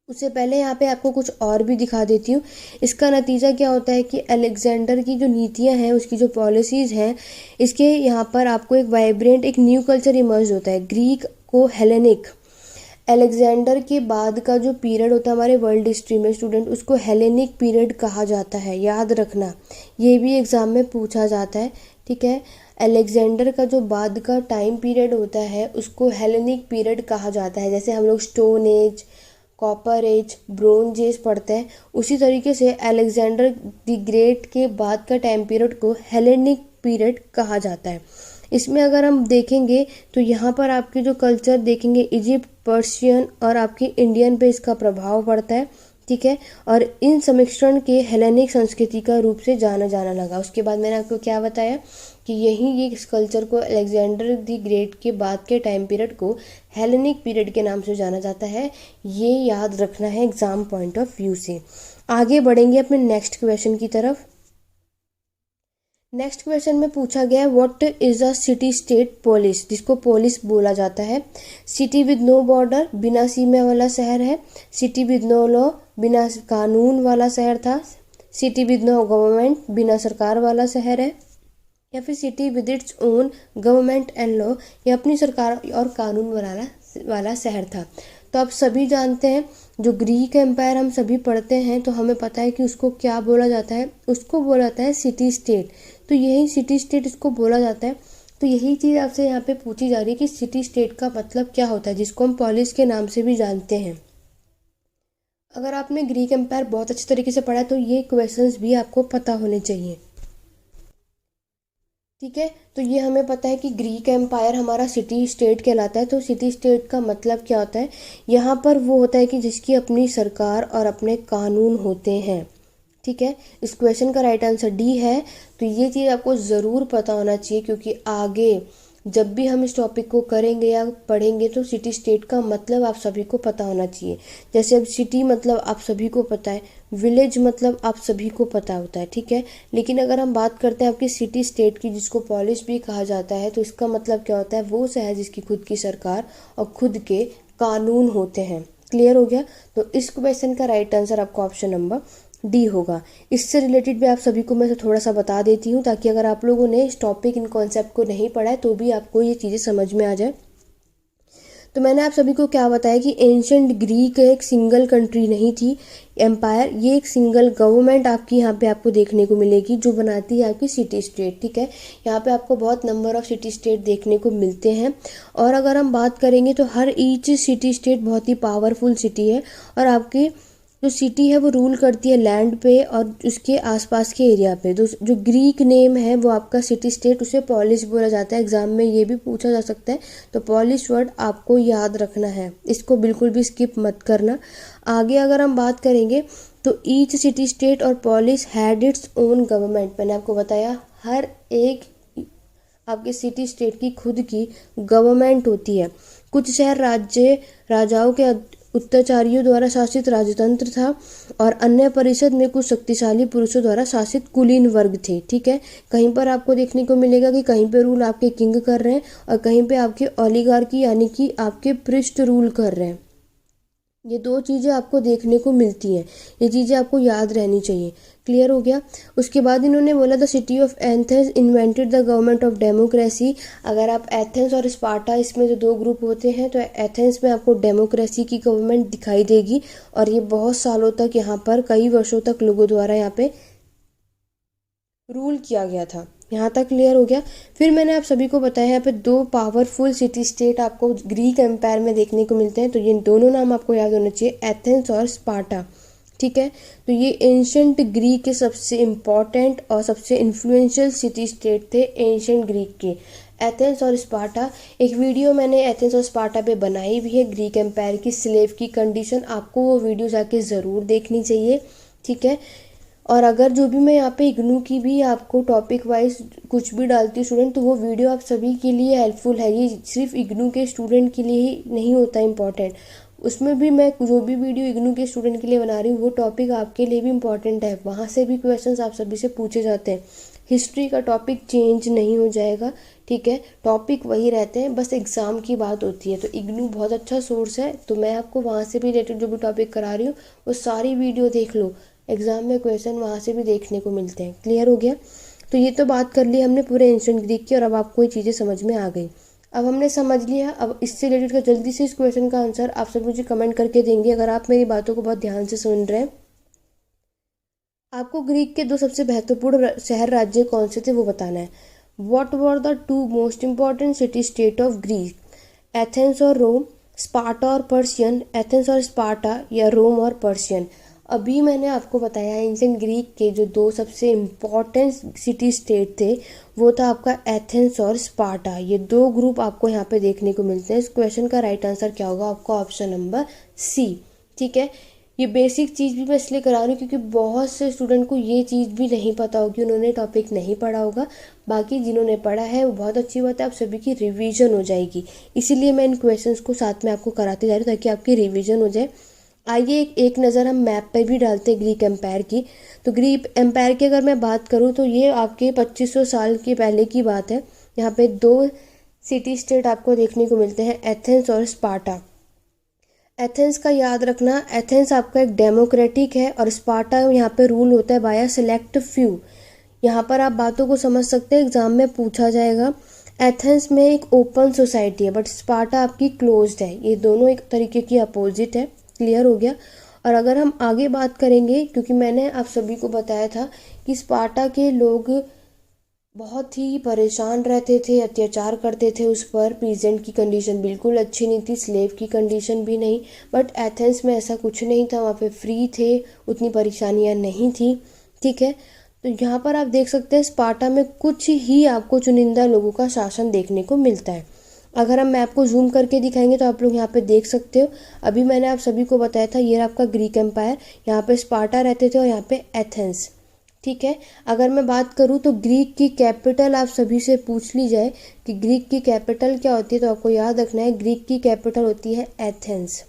उससे पहले यहाँ पे आपको कुछ और भी दिखा देती हूँ। इसका नतीजा क्या होता है कि अलेक्जेंडर की जो नीतियाँ हैं, उसकी जो पॉलिसीज़ हैं, इसके यहाँ पर आपको एक वाइब्रेंट एक न्यू कल्चर इमर्ज होता है, ग्रीक को हेलेनिक। अलेक्जेंडर के बाद का जो पीरियड होता है हमारे वर्ल्ड हिस्ट्री में स्टूडेंट, उसको हेलेनिक पीरियड कहा जाता है, याद रखना, ये भी एग्ज़ाम में पूछा जाता है। ठीक है, अलेक्जेंडर का जो बाद का टाइम पीरियड होता है उसको हेलेनिक पीरियड कहा जाता है। जैसे हम लोग stone age, copper age, bronze age पढ़ते हैं, उसी तरीके से अलेक्जेंडर द ग्रेट के बाद का टाइम पीरियड को हेलेनिक पीरियड कहा जाता है। इसमें अगर हम देखेंगे तो यहाँ पर आपके जो कल्चर देखेंगे, इजिप्ट, पर्शियन और आपके इंडियन पे इसका प्रभाव पड़ता है। ठीक है, और इन सम्मिश्रण के हेलेनिक संस्कृति का रूप से जाना जाना लगा। उसके बाद मैंने आपको क्या बताया कि यही ये इस कल्चर को, अलेक्जेंडर द ग्रेट के बाद के टाइम पीरियड को हेलेनिक पीरियड के नाम से जाना जाता है। ये याद रखना है एग्जाम पॉइंट ऑफ व्यू से। आगे बढ़ेंगे अपने नेक्स्ट क्वेश्चन की तरफ। नेक्स्ट क्वेश्चन में पूछा गया है what is a city state police, जिसको पोलिस बोला जाता है। सिटी विद नो बॉर्डर, बिना सीमा वाला शहर है। सिटी विद नो लॉ, बिना कानून वाला शहर था। सिटी विद नो गवर्नमेंट, बिना सरकार वाला शहर है। या फिर city with its own government and law, या अपनी सरकार और कानून वाला शहर था। तो आप सभी जानते हैं जो ग्रीक एम्पायर हम सभी पढ़ते हैं तो हमें पता है कि उसको क्या बोला जाता है, उसको बोला जाता है सिटी स्टेट। तो यही सिटी स्टेट इसको बोला जाता है। तो यही चीज़ आपसे यहाँ पे पूछी जा रही है कि सिटी स्टेट का मतलब क्या होता है, जिसको हम पॉलिस के नाम से भी जानते हैं। अगर आपने ग्रीक एम्पायर बहुत अच्छे तरीके से पढ़ा है तो ये क्वेश्चंस भी आपको पता होने चाहिए। ठीक है, तो ये हमें पता है कि ग्रीक एम्पायर हमारा सिटी स्टेट कहलाता है। तो सिटी स्टेट का मतलब क्या होता है, यहाँ पर वो होता है कि जिसकी अपनी सरकार और अपने कानून होते हैं। ठीक है, इस क्वेश्चन का राइट आंसर डी है। तो ये चीज़ आपको ज़रूर पता होना चाहिए, क्योंकि आगे जब भी हम इस टॉपिक को करेंगे या पढ़ेंगे तो सिटी स्टेट का मतलब आप सभी को पता होना चाहिए। जैसे अब सिटी मतलब आप सभी को पता है, विलेज मतलब आप सभी को पता होता है। ठीक है, लेकिन अगर हम बात करते हैं आपकी सिटी स्टेट की, जिसको पॉलिस भी कहा जाता है, तो इसका मतलब क्या होता है, वो शहर जिसकी खुद की सरकार और खुद के कानून होते हैं। क्लियर हो गया। तो इस क्वेश्चन का राइट आंसर आपको ऑप्शन नंबर डी होगा। इससे रिलेटेड भी आप सभी को मैं थोड़ा सा बता देती हूँ, ताकि अगर आप लोगों ने इस टॉपिक इन कॉन्सेप्ट को नहीं पढ़ा है तो भी आपको ये चीज़ें समझ में आ जाए। तो मैंने आप सभी को क्या बताया कि एंशंट ग्रीक एक सिंगल कंट्री नहीं थी एम्पायर, ये एक सिंगल गवर्नमेंट आपकी यहाँ पे आपको देखने को मिलेगी जो बनाती है आपकी सिटी स्टेट। ठीक है, यहाँ पे आपको बहुत नंबर ऑफ सिटी स्टेट देखने को मिलते हैं। और अगर हम बात करेंगे तो हर ईच सिटी स्टेट बहुत ही पावरफुल सिटी है, और आपकी जो सिटी है वो रूल करती है लैंड पे और उसके आसपास के एरिया पे। तो जो ग्रीक नेम है वो आपका सिटी स्टेट, उसे पॉलिस बोला जाता है। एग्जाम में ये भी पूछा जा सकता है, तो पॉलिस वर्ड आपको याद रखना है, इसको बिल्कुल भी स्किप मत करना। आगे अगर हम बात करेंगे तो ईच सिटी स्टेट और polis had its own government. मैंने आपको बताया हर एक आपके सिटी स्टेट की खुद की गवर्नमेंट होती है। कुछ शहर राज्य राजाओं के उत्तराचारियों द्वारा शासित राजतंत्र था, और अन्य परिषद में कुछ शक्तिशाली पुरुषों द्वारा शासित कुलीन वर्ग थे। ठीक है, कहीं पर आपको देखने को मिलेगा कि कहीं पे रूल आपके किंग कर रहे हैं और कहीं पे आपके ओलिगार्की यानी कि आपके पृष्ठ रूल कर रहे हैं। ये दो चीज़ें आपको देखने को मिलती हैं, ये चीज़ें आपको याद रहनी चाहिए। क्लियर हो गया। उसके बाद इन्होंने बोला the city of Athens invented the government of democracy. अगर आप एथेंस और स्पार्टा, इसमें जो दो ग्रुप होते हैं, तो एथेंस में आपको डेमोक्रेसी की गवर्नमेंट दिखाई देगी, और ये बहुत सालों तक यहाँ पर कई वर्षों तक लोगों द्वारा यहाँ पे रूल किया गया था। यहाँ तक क्लियर हो गया। फिर मैंने आप सभी को बताया यहाँ पे दो पावरफुल सिटी स्टेट आपको ग्रीक एम्पायर में देखने को मिलते हैं, तो ये दोनों नाम आपको याद होने चाहिए, एथेंस और स्पार्टा। ठीक है, तो ये एंशंट ग्रीक के सबसे इम्पॉर्टेंट और सबसे इन्फ्लुएंशियल सिटी स्टेट थे एंशंट ग्रीक के, एथेंस और स्पार्टा। एक वीडियो मैंने एथेंस और स्पार्टा पे बनाई भी है, ग्रीक एम्पायर की स्लेव की कंडीशन, आपको वो वीडियो जाके ज़रूर देखनी चाहिए। ठीक है, और अगर जो भी मैं यहाँ पे इग्नू की भी आपको टॉपिक वाइज कुछ भी डालती हूँ स्टूडेंट, तो वो वीडियो आप सभी के लिए हेल्पफुल है। ये सिर्फ इग्नू के स्टूडेंट के लिए ही नहीं होता इम्पॉर्टेंट, उसमें भी मैं जो भी वीडियो इग्नू के स्टूडेंट के लिए बना रही हूँ वो टॉपिक आपके लिए भी इम्पॉर्टेंट है, वहाँ से भी क्वेश्चंस आप सभी से पूछे जाते हैं। हिस्ट्री का टॉपिक चेंज नहीं हो जाएगा, ठीक है, टॉपिक वही रहते हैं, बस एग्ज़ाम की बात होती है। तो इग्नू बहुत अच्छा सोर्स है, तो मैं आपको वहाँ से भी रिलेटेड जो भी टॉपिक करा रही हूँ वो सारी वीडियो देख लो, एग्ज़ाम में क्वेश्चन वहाँ से भी देखने को मिलते हैं। क्लियर हो गया? तो ये तो बात कर ली हमने पूरे एंशिएंट ग्रीक की, और अब आपको ये चीज़ें समझ में आ गई। अब हमने समझ लिया, अब इससे रिलेटेड का जल्दी से इस क्वेश्चन का आंसर आप सब मुझे कमेंट करके देंगे अगर आप मेरी बातों को बहुत ध्यान से सुन रहे हैं। आपको ग्रीक के 2 सबसे महत्वपूर्ण शहर राज्य कौन से थे वो बताना है। What were the 2 most important city state of Greek? Athens और रोम, स्पार्टा और पर्शियन, एथेंस और स्पार्टा, या रोम और पर्शियन। अभी मैंने आपको बताया एंशिएंट ग्रीक के जो 2 सबसे इम्पॉर्टेंट सिटी स्टेट थे वो था आपका एथेंस और स्पार्टा। ये 2 ग्रुप आपको यहाँ पे देखने को मिलते हैं। इस क्वेश्चन का राइट आंसर क्या होगा? आपका ऑप्शन नंबर सी, ठीक है। ये बेसिक चीज़ भी मैं इसलिए करा रही हूँ क्योंकि बहुत से स्टूडेंट को ये चीज़ भी नहीं पता होगी, उन्होंने टॉपिक नहीं पढ़ा होगा। बाकी जिन्होंने पढ़ा है वो बहुत अच्छी बात है, आप सभी की रिवीजन हो जाएगी, इसीलिए मैं इन क्वेश्चंस को साथ में आपको कराते जा रही हूँ ताकि आपकी रिवीजन हो जाए। आइए एक नज़र हम मैप पर भी डालते हैं ग्रीक एम्पायर की। तो ग्रीक एम्पायर की अगर मैं बात करूँ तो ये आपके 2500 साल के पहले की बात है। यहाँ पे 2 सिटी स्टेट आपको देखने को मिलते हैं, एथेंस और स्पार्टा। एथेंस का याद रखना, एथेंस आपका एक डेमोक्रेटिक है और स्पार्टा यहाँ पे रूल होता है बाय सेलेक्ट फ्यू। यहाँ पर आप बातों को समझ सकते हैं, एग्जाम में पूछा जाएगा। एथेंस में एक ओपन सोसाइटी है बट स्पार्टा आपकी क्लोज्ड है, ये दोनों एक तरीके की अपोजिट है। क्लियर हो गया? और अगर हम आगे बात करेंगे, क्योंकि मैंने आप सभी को बताया था कि स्पार्टा के लोग बहुत ही परेशान रहते थे, अत्याचार करते थे उस पर, प्रेजेंट की कंडीशन बिल्कुल अच्छी नहीं थी, स्लेव की कंडीशन भी नहीं। बट एथेंस में ऐसा कुछ नहीं था, वहाँ पे फ्री थे, उतनी परेशानियाँ नहीं थी, ठीक है। तो यहाँ पर आप देख सकते हैं स्पार्टा में कुछ ही आपको चुनिंदा लोगों का शासन देखने को मिलता है। अगर हम मैप को जूम करके दिखाएंगे तो आप लोग यहाँ पे देख सकते हो। अभी मैंने आप सभी को बताया था ये आपका ग्रीक एम्पायर, यहाँ पे स्पार्टा रहते थे और यहाँ पे एथेंस, ठीक है। अगर मैं बात करूँ तो ग्रीक की कैपिटल आप सभी से पूछ ली जाए कि ग्रीक की कैपिटल क्या होती है, तो आपको याद रखना है ग्रीक की कैपिटल होती है एथेंस,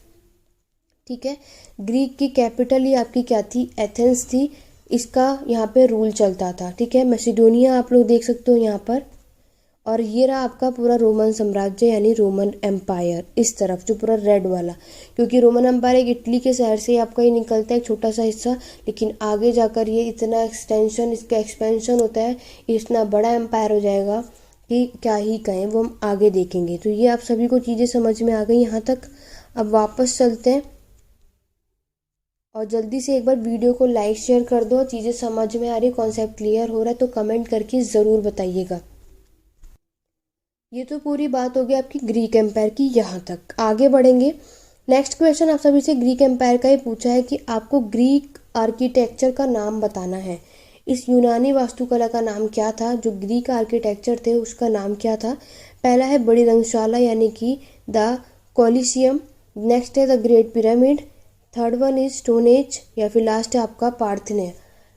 ठीक है। ग्रीक की कैपिटल ही आपकी क्या थी? एथेंस थी। इसका यहाँ पे रूल चलता था, ठीक है। मैसिडोनिया आप लोग देख सकते हो यहाँ पर, और ये रहा आपका पूरा रोमन साम्राज्य यानी रोमन एम्पायर, इस तरफ जो पूरा रेड वाला, क्योंकि रोमन एम्पायर एक इटली के शहर से आपका ही निकलता है, एक छोटा सा हिस्सा, लेकिन आगे जाकर ये इतना एक्सटेंशन, इसका एक्सपेंशन होता है, इतना बड़ा एम्पायर हो जाएगा कि क्या ही कहें, वो हम आगे देखेंगे। तो ये आप सभी को चीज़ें समझ में आ गई यहाँ तक। अब वापस चलते हैं और जल्दी से एक बार वीडियो को लाइक शेयर कर दो, चीज़ें समझ में आ रही, कॉन्सेप्ट क्लियर हो रहा है तो कमेंट करके ज़रूर बताइएगा। ये तो पूरी बात होगी आपकी ग्रीक एम्पायर की, यहाँ तक आगे बढ़ेंगे। नेक्स्ट क्वेश्चन आप सभी से ग्रीक एम्पायर का ही पूछा है कि आपको ग्रीक आर्किटेक्चर का नाम बताना है। इस यूनानी वास्तुकला का नाम क्या था? जो ग्रीक आर्किटेक्चर थे उसका नाम क्या था? पहला है बड़ी रंगशाला यानी कि द कोलिसियम, नेक्स्ट है the great pyramid, third one is stone age, या फिर लास्ट है आपका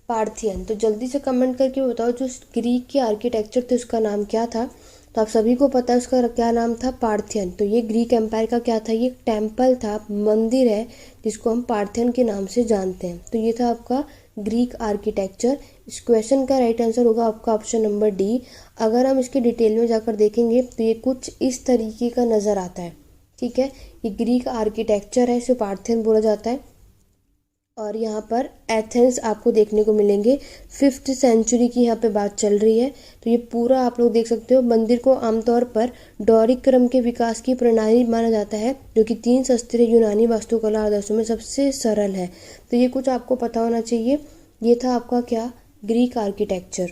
पार्थियन। तो जल्दी से कमेंट करके बताओ जो ग्रीक के आर्किटेक्चर थे उसका नाम क्या था। तो आप सभी को पता है उसका क्या नाम था? पार्थियन। तो ये ग्रीक एम्पायर का क्या था? ये टेम्पल था, मंदिर है जिसको हम पार्थियन के नाम से जानते हैं। तो ये था आपका ग्रीक आर्किटेक्चर। इस क्वेश्चन का राइट आंसर होगा आपका ऑप्शन नंबर डी। अगर हम इसके डिटेल में जाकर देखेंगे तो ये कुछ इस तरीके का नज़र आता है, ठीक है। ये ग्रीक आर्किटेक्चर है, इसे पार्थियन बोला जाता है। और यहाँ पर एथेंस आपको देखने को मिलेंगे, 5th सेंचुरी की यहाँ पे बात चल रही है। तो ये पूरा आप लोग देख सकते हो। मंदिर को आमतौर पर डोरिक क्रम के विकास की प्रणाली माना जाता है, जो कि 3 शास्त्रीय यूनानी वास्तुकला आदर्शों में सबसे सरल है। तो ये कुछ आपको पता होना चाहिए। ये था आपका क्या? Greek architecture.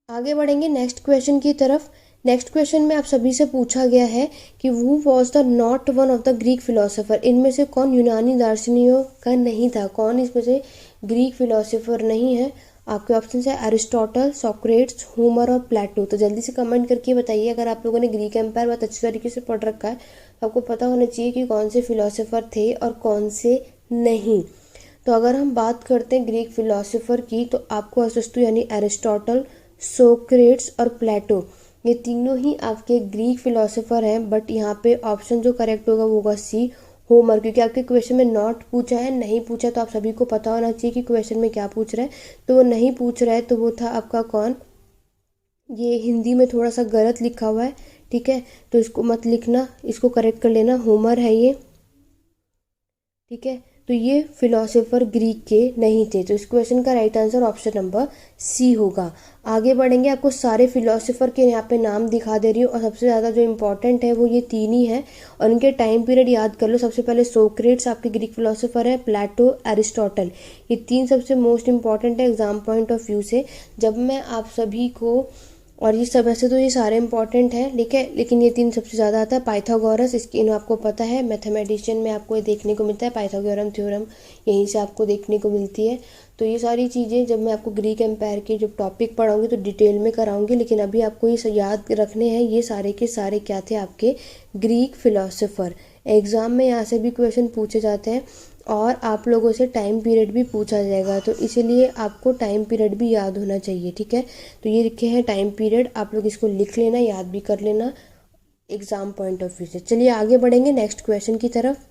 आगे बढ़ेंगे नेक्स्ट क्वेश्चन की तरफ। नेक्स्ट क्वेश्चन में आप सभी से पूछा गया है कि who was the not one of the Greek philosopher. इनमें से कौन यूनानी दार्शनिकों का नहीं था? कौन इसमें से ग्रीक फिलोसोफर नहीं है? आपके ऑप्शन है एरिस्टोटल, सोक्रेट्स, होमर और प्लेटो। तो जल्दी से कमेंट करके बताइए, अगर आप लोगों ने ग्रीक एम्पायर बहुत अच्छी तरीके से पढ़ रखा है तो आपको पता होना चाहिए कि कौन से फिलोसोफर थे और कौन से नहीं। तो अगर हम बात करते हैं ग्रीक फिलोसोफर की तो आपको अरस्तु यानी एरिस्टोटल, सोक्रेट्स और प्लेटो, ये तीनों ही आपके ग्रीक फिलोसोफर हैं, बट यहाँ पे ऑप्शन जो करेक्ट होगा वो होगा सी, होमर। क्योंकि आपके क्वेश्चन में नॉट पूछा है, नहीं पूछा, तो आप सभी को पता होना चाहिए कि क्वेश्चन में क्या पूछ रहा है। तो वो नहीं पूछ रहा है, तो वो था आपका कौन, ये हिंदी में थोड़ा सा गलत लिखा हुआ है, ठीक है, तो इसको मत लिखना, इसको करेक्ट कर लेना, होमर है ये, ठीक है। तो ये फिलोसोफर ग्रीक के नहीं थे, तो इस क्वेश्चन का right answer option number C होगा। आगे बढ़ेंगे, आपको सारे फिलोसोफर के यहाँ पे नाम दिखा दे रही हूँ, और सबसे ज़्यादा जो इम्पोर्टेंट है वो ये तीन ही है, और इनके टाइम पीरियड याद कर लो। सबसे पहले सोक्रेट्स आपके ग्रीक फिलोसोफर है, प्लेटो, एरिस्टोटल, ये तीन सबसे मोस्ट इंपॉर्टेंट है एग्जाम पॉइंट ऑफ व्यू से। जब मैं आप सभी को, और ये सब ऐसे तो ये सारे इंपॉर्टेंट हैं, लेकिन ये तीन सबसे ज़्यादा आता है। पाइथागोरस, इसकी इन आपको पता है, मैथमेटिशियन में आपको ये देखने को मिलता है, पाइथागोरम थ्योरम यहीं से आपको देखने को मिलती है। तो ये सारी चीज़ें जब मैं आपको ग्रीक एम्पायर के जब टॉपिक पढ़ाऊंगी तो डिटेल में कराऊंगी, लेकिन अभी आपको ये याद रखने हैं, ये सारे के सारे क्या थे, आपके ग्रीक फिलोसोफर। एग्ज़ाम में यहाँ से भी क्वेश्चन पूछे जाते हैं, और आप लोगों से टाइम पीरियड भी पूछा जाएगा, तो इसीलिए आपको टाइम पीरियड भी याद होना चाहिए, ठीक है। तो ये लिखे हैं टाइम पीरियड, आप लोग इसको लिख लेना, याद भी कर लेना एग्जाम पॉइंट ऑफ व्यू से। चलिए आगे बढ़ेंगे नेक्स्ट क्वेश्चन की तरफ।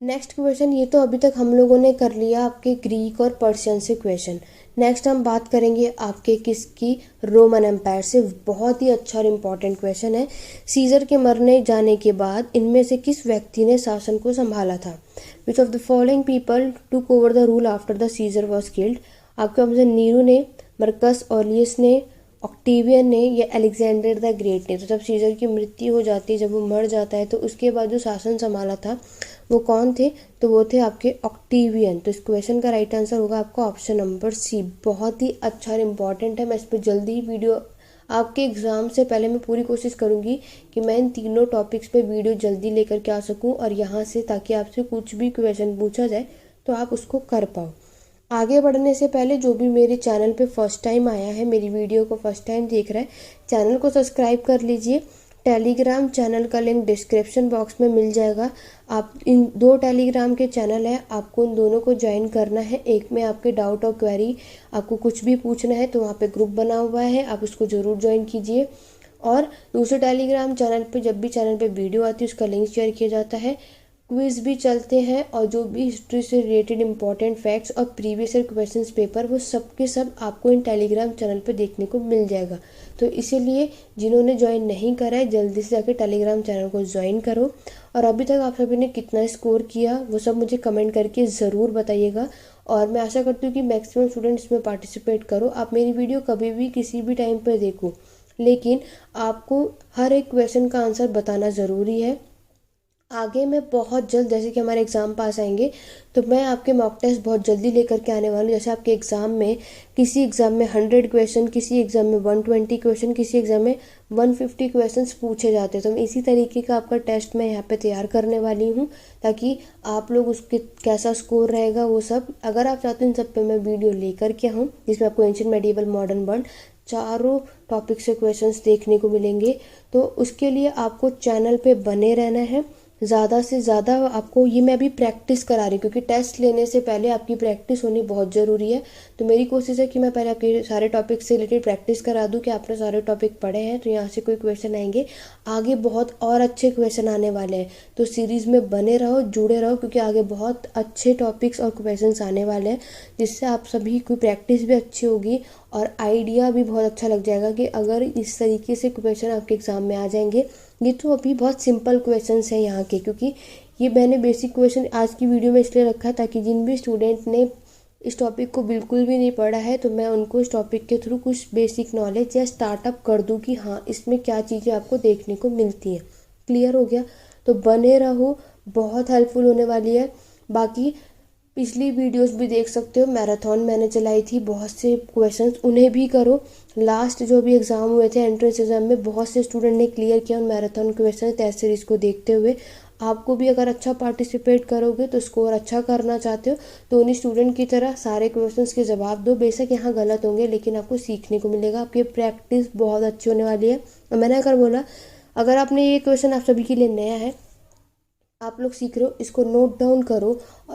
नेक्स्ट क्वेश्चन, ये तो अभी तक हम लोगों ने कर लिया आपके ग्रीक और पर्शियन से क्वेश्चन। नेक्स्ट हम बात करेंगे आपके किसकी, रोमन एम्पायर से। बहुत ही अच्छा और इम्पॉर्टेंट क्वेश्चन है। सीजर के मरने जाने के बाद इनमें से किस व्यक्ति ने शासन को संभाला था? विच of the following people took over the rule after the seizure was killed? आपके ऑप्शन नीरू ने, मरकस ऑलियस ने, ऑक्टेवियन ने, या अलेक्जेंडर द ग्रेट ने। तो जब सीजर की मृत्यु हो जाती है, जब वो मर जाता है, तो उसके बाद जो शासन संभाला था वो कौन थे? तो वो थे आपके ऑक्टेवियन। तो इस क्वेश्चन का राइट आंसर होगा आपका ऑप्शन नंबर सी। बहुत ही अच्छा और इम्पॉर्टेंट है। मैं इस पर जल्दी ही वीडियो आपके एग्ज़ाम से पहले मैं पूरी कोशिश करूँगी कि मैं इन तीनों टॉपिक्स पे वीडियो जल्दी लेकर के आ सकूँ, और यहाँ से ताकि आपसे कुछ भी क्वेश्चन पूछा जाए तो आप उसको कर पाओ। आगे बढ़ने से पहले जो भी मेरे चैनल पे फर्स्ट टाइम आया है, मेरी वीडियो को फर्स्ट टाइम देख रहा है, चैनल को सब्सक्राइब कर लीजिए। टेलीग्राम चैनल का लिंक डिस्क्रिप्शन बॉक्स में मिल जाएगा। आप इन दो टेलीग्राम के चैनल है, आपको उन दोनों को ज्वाइन करना है। एक में आपके डाउट और क्वेरी, आपको कुछ भी पूछना है तो वहाँ पे ग्रुप बना हुआ है, आप उसको ज़रूर ज्वाइन कीजिए। और दूसरे टेलीग्राम चैनल पे जब भी चैनल पे वीडियो आती है उसका लिंक शेयर किया जाता है। क्विज़ भी चलते हैं, और जो भी हिस्ट्री से रिलेटेड इंपॉर्टेंट फैक्ट्स और प्रीवियस ईयर क्वेश्चंस पेपर, वो सब के सब आपको इन टेलीग्राम चैनल पे देखने को मिल जाएगा। तो इसीलिए जिन्होंने ज्वाइन नहीं करा है, जल्दी से जाके टेलीग्राम चैनल को ज्वाइन करो। और अभी तक आप सभी ने कितना स्कोर किया वो सब मुझे कमेंट करके ज़रूर बताइएगा, और मैं आशा करती हूँ कि मैक्सिमम स्टूडेंट्स इसमें पार्टिसिपेट करो। आप मेरी वीडियो कभी भी किसी भी टाइम पर देखो, लेकिन आपको हर एक क्वेश्चन का आंसर बताना ज़रूरी है। आगे मैं बहुत जल्द, जैसे कि हमारे एग्ज़ाम पास आएंगे, तो मैं आपके मॉक टेस्ट बहुत जल्दी लेकर के आने वाली हूँ। जैसे आपके एग्ज़ाम में, किसी एग्ज़ाम में 100 क्वेश्चन, किसी एग्ज़ाम में 120 क्वेश्चन, किसी एग्ज़ाम में 150 क्वेश्चंस पूछे जाते हैं। तो मैं इसी तरीके का आपका टेस्ट मैं यहाँ पे तैयार करने वाली हूँ, ताकि आप लोग उसके कैसा स्कोर रहेगा वो सब, अगर आप चाहते हो इन सब पे मैं वीडियो लेकर के आऊँ, जिसमें आपको एंशिएंट, मेडिएवल, मॉडर्न वर्ल्ड चारों टॉपिक से क्वेश्चंस देखने को मिलेंगे। तो उसके लिए आपको चैनल पे बने रहना है। ज़्यादा से ज़्यादा आपको, ये मैं अभी प्रैक्टिस करा रही हूँ, क्योंकि टेस्ट लेने से पहले आपकी प्रैक्टिस होनी बहुत ज़रूरी है। तो मेरी कोशिश है कि मैं पहले आपके सारे टॉपिक से रिलेटेड प्रैक्टिस करा दूँ कि आपने सारे टॉपिक पढ़े हैं, तो यहाँ से कोई क्वेश्चन आएंगे, आगे बहुत और अच्छे क्वेश्चन आने वाले हैं। तो सीरीज़ में बने रहो, जुड़े रहो, क्योंकि आगे बहुत अच्छे टॉपिक्स और क्वेश्चन आने वाले हैं, जिससे आप सभी की प्रैक्टिस भी अच्छी होगी और आइडिया भी बहुत अच्छा लग जाएगा कि अगर इस तरीके से क्वेश्चन आपके एग्ज़ाम में आ जाएंगे। ये तो अभी बहुत सिंपल क्वेश्चंस हैं यहाँ के, क्योंकि ये मैंने बेसिक क्वेश्चन आज की वीडियो में इसलिए रखा है ताकि जिन भी स्टूडेंट ने इस टॉपिक को बिल्कुल भी नहीं पढ़ा है, तो मैं उनको इस टॉपिक के थ्रू कुछ बेसिक नॉलेज या स्टार्टअप कर दूँ कि हाँ, इसमें क्या चीज़ें आपको देखने को मिलती हैं। क्लियर हो गया? तो बने रहो, बहुत हेल्पफुल होने वाली है। बाकी पिछली वीडियोस भी देख सकते हो, मैराथन मैंने चलाई थी, बहुत से क्वेश्चंस उन्हें भी करो। लास्ट जो भी एग्ज़ाम हुए थे एंट्रेंस एग्ज़ाम में, बहुत से स्टूडेंट ने क्लियर किया उन मैराथन क्वेश्चन टेस्ट सीरीज़ को देखते हुए। आपको भी अगर अच्छा पार्टिसिपेट करोगे तो स्कोर अच्छा करना चाहते हो, तो उन्हीं स्टूडेंट की तरह सारे क्वेश्चंस के जवाब दो। बेशक यहाँ गलत होंगे, लेकिन आपको सीखने को मिलेगा, आपकी प्रैक्टिस बहुत अच्छी होने वाली है। और मैंने अगर बोला, अगर आपने ये क्वेश्चन आप सभी के लिए नया है, आप लोग सीख रहे हो, इसको नोट डाउन करो,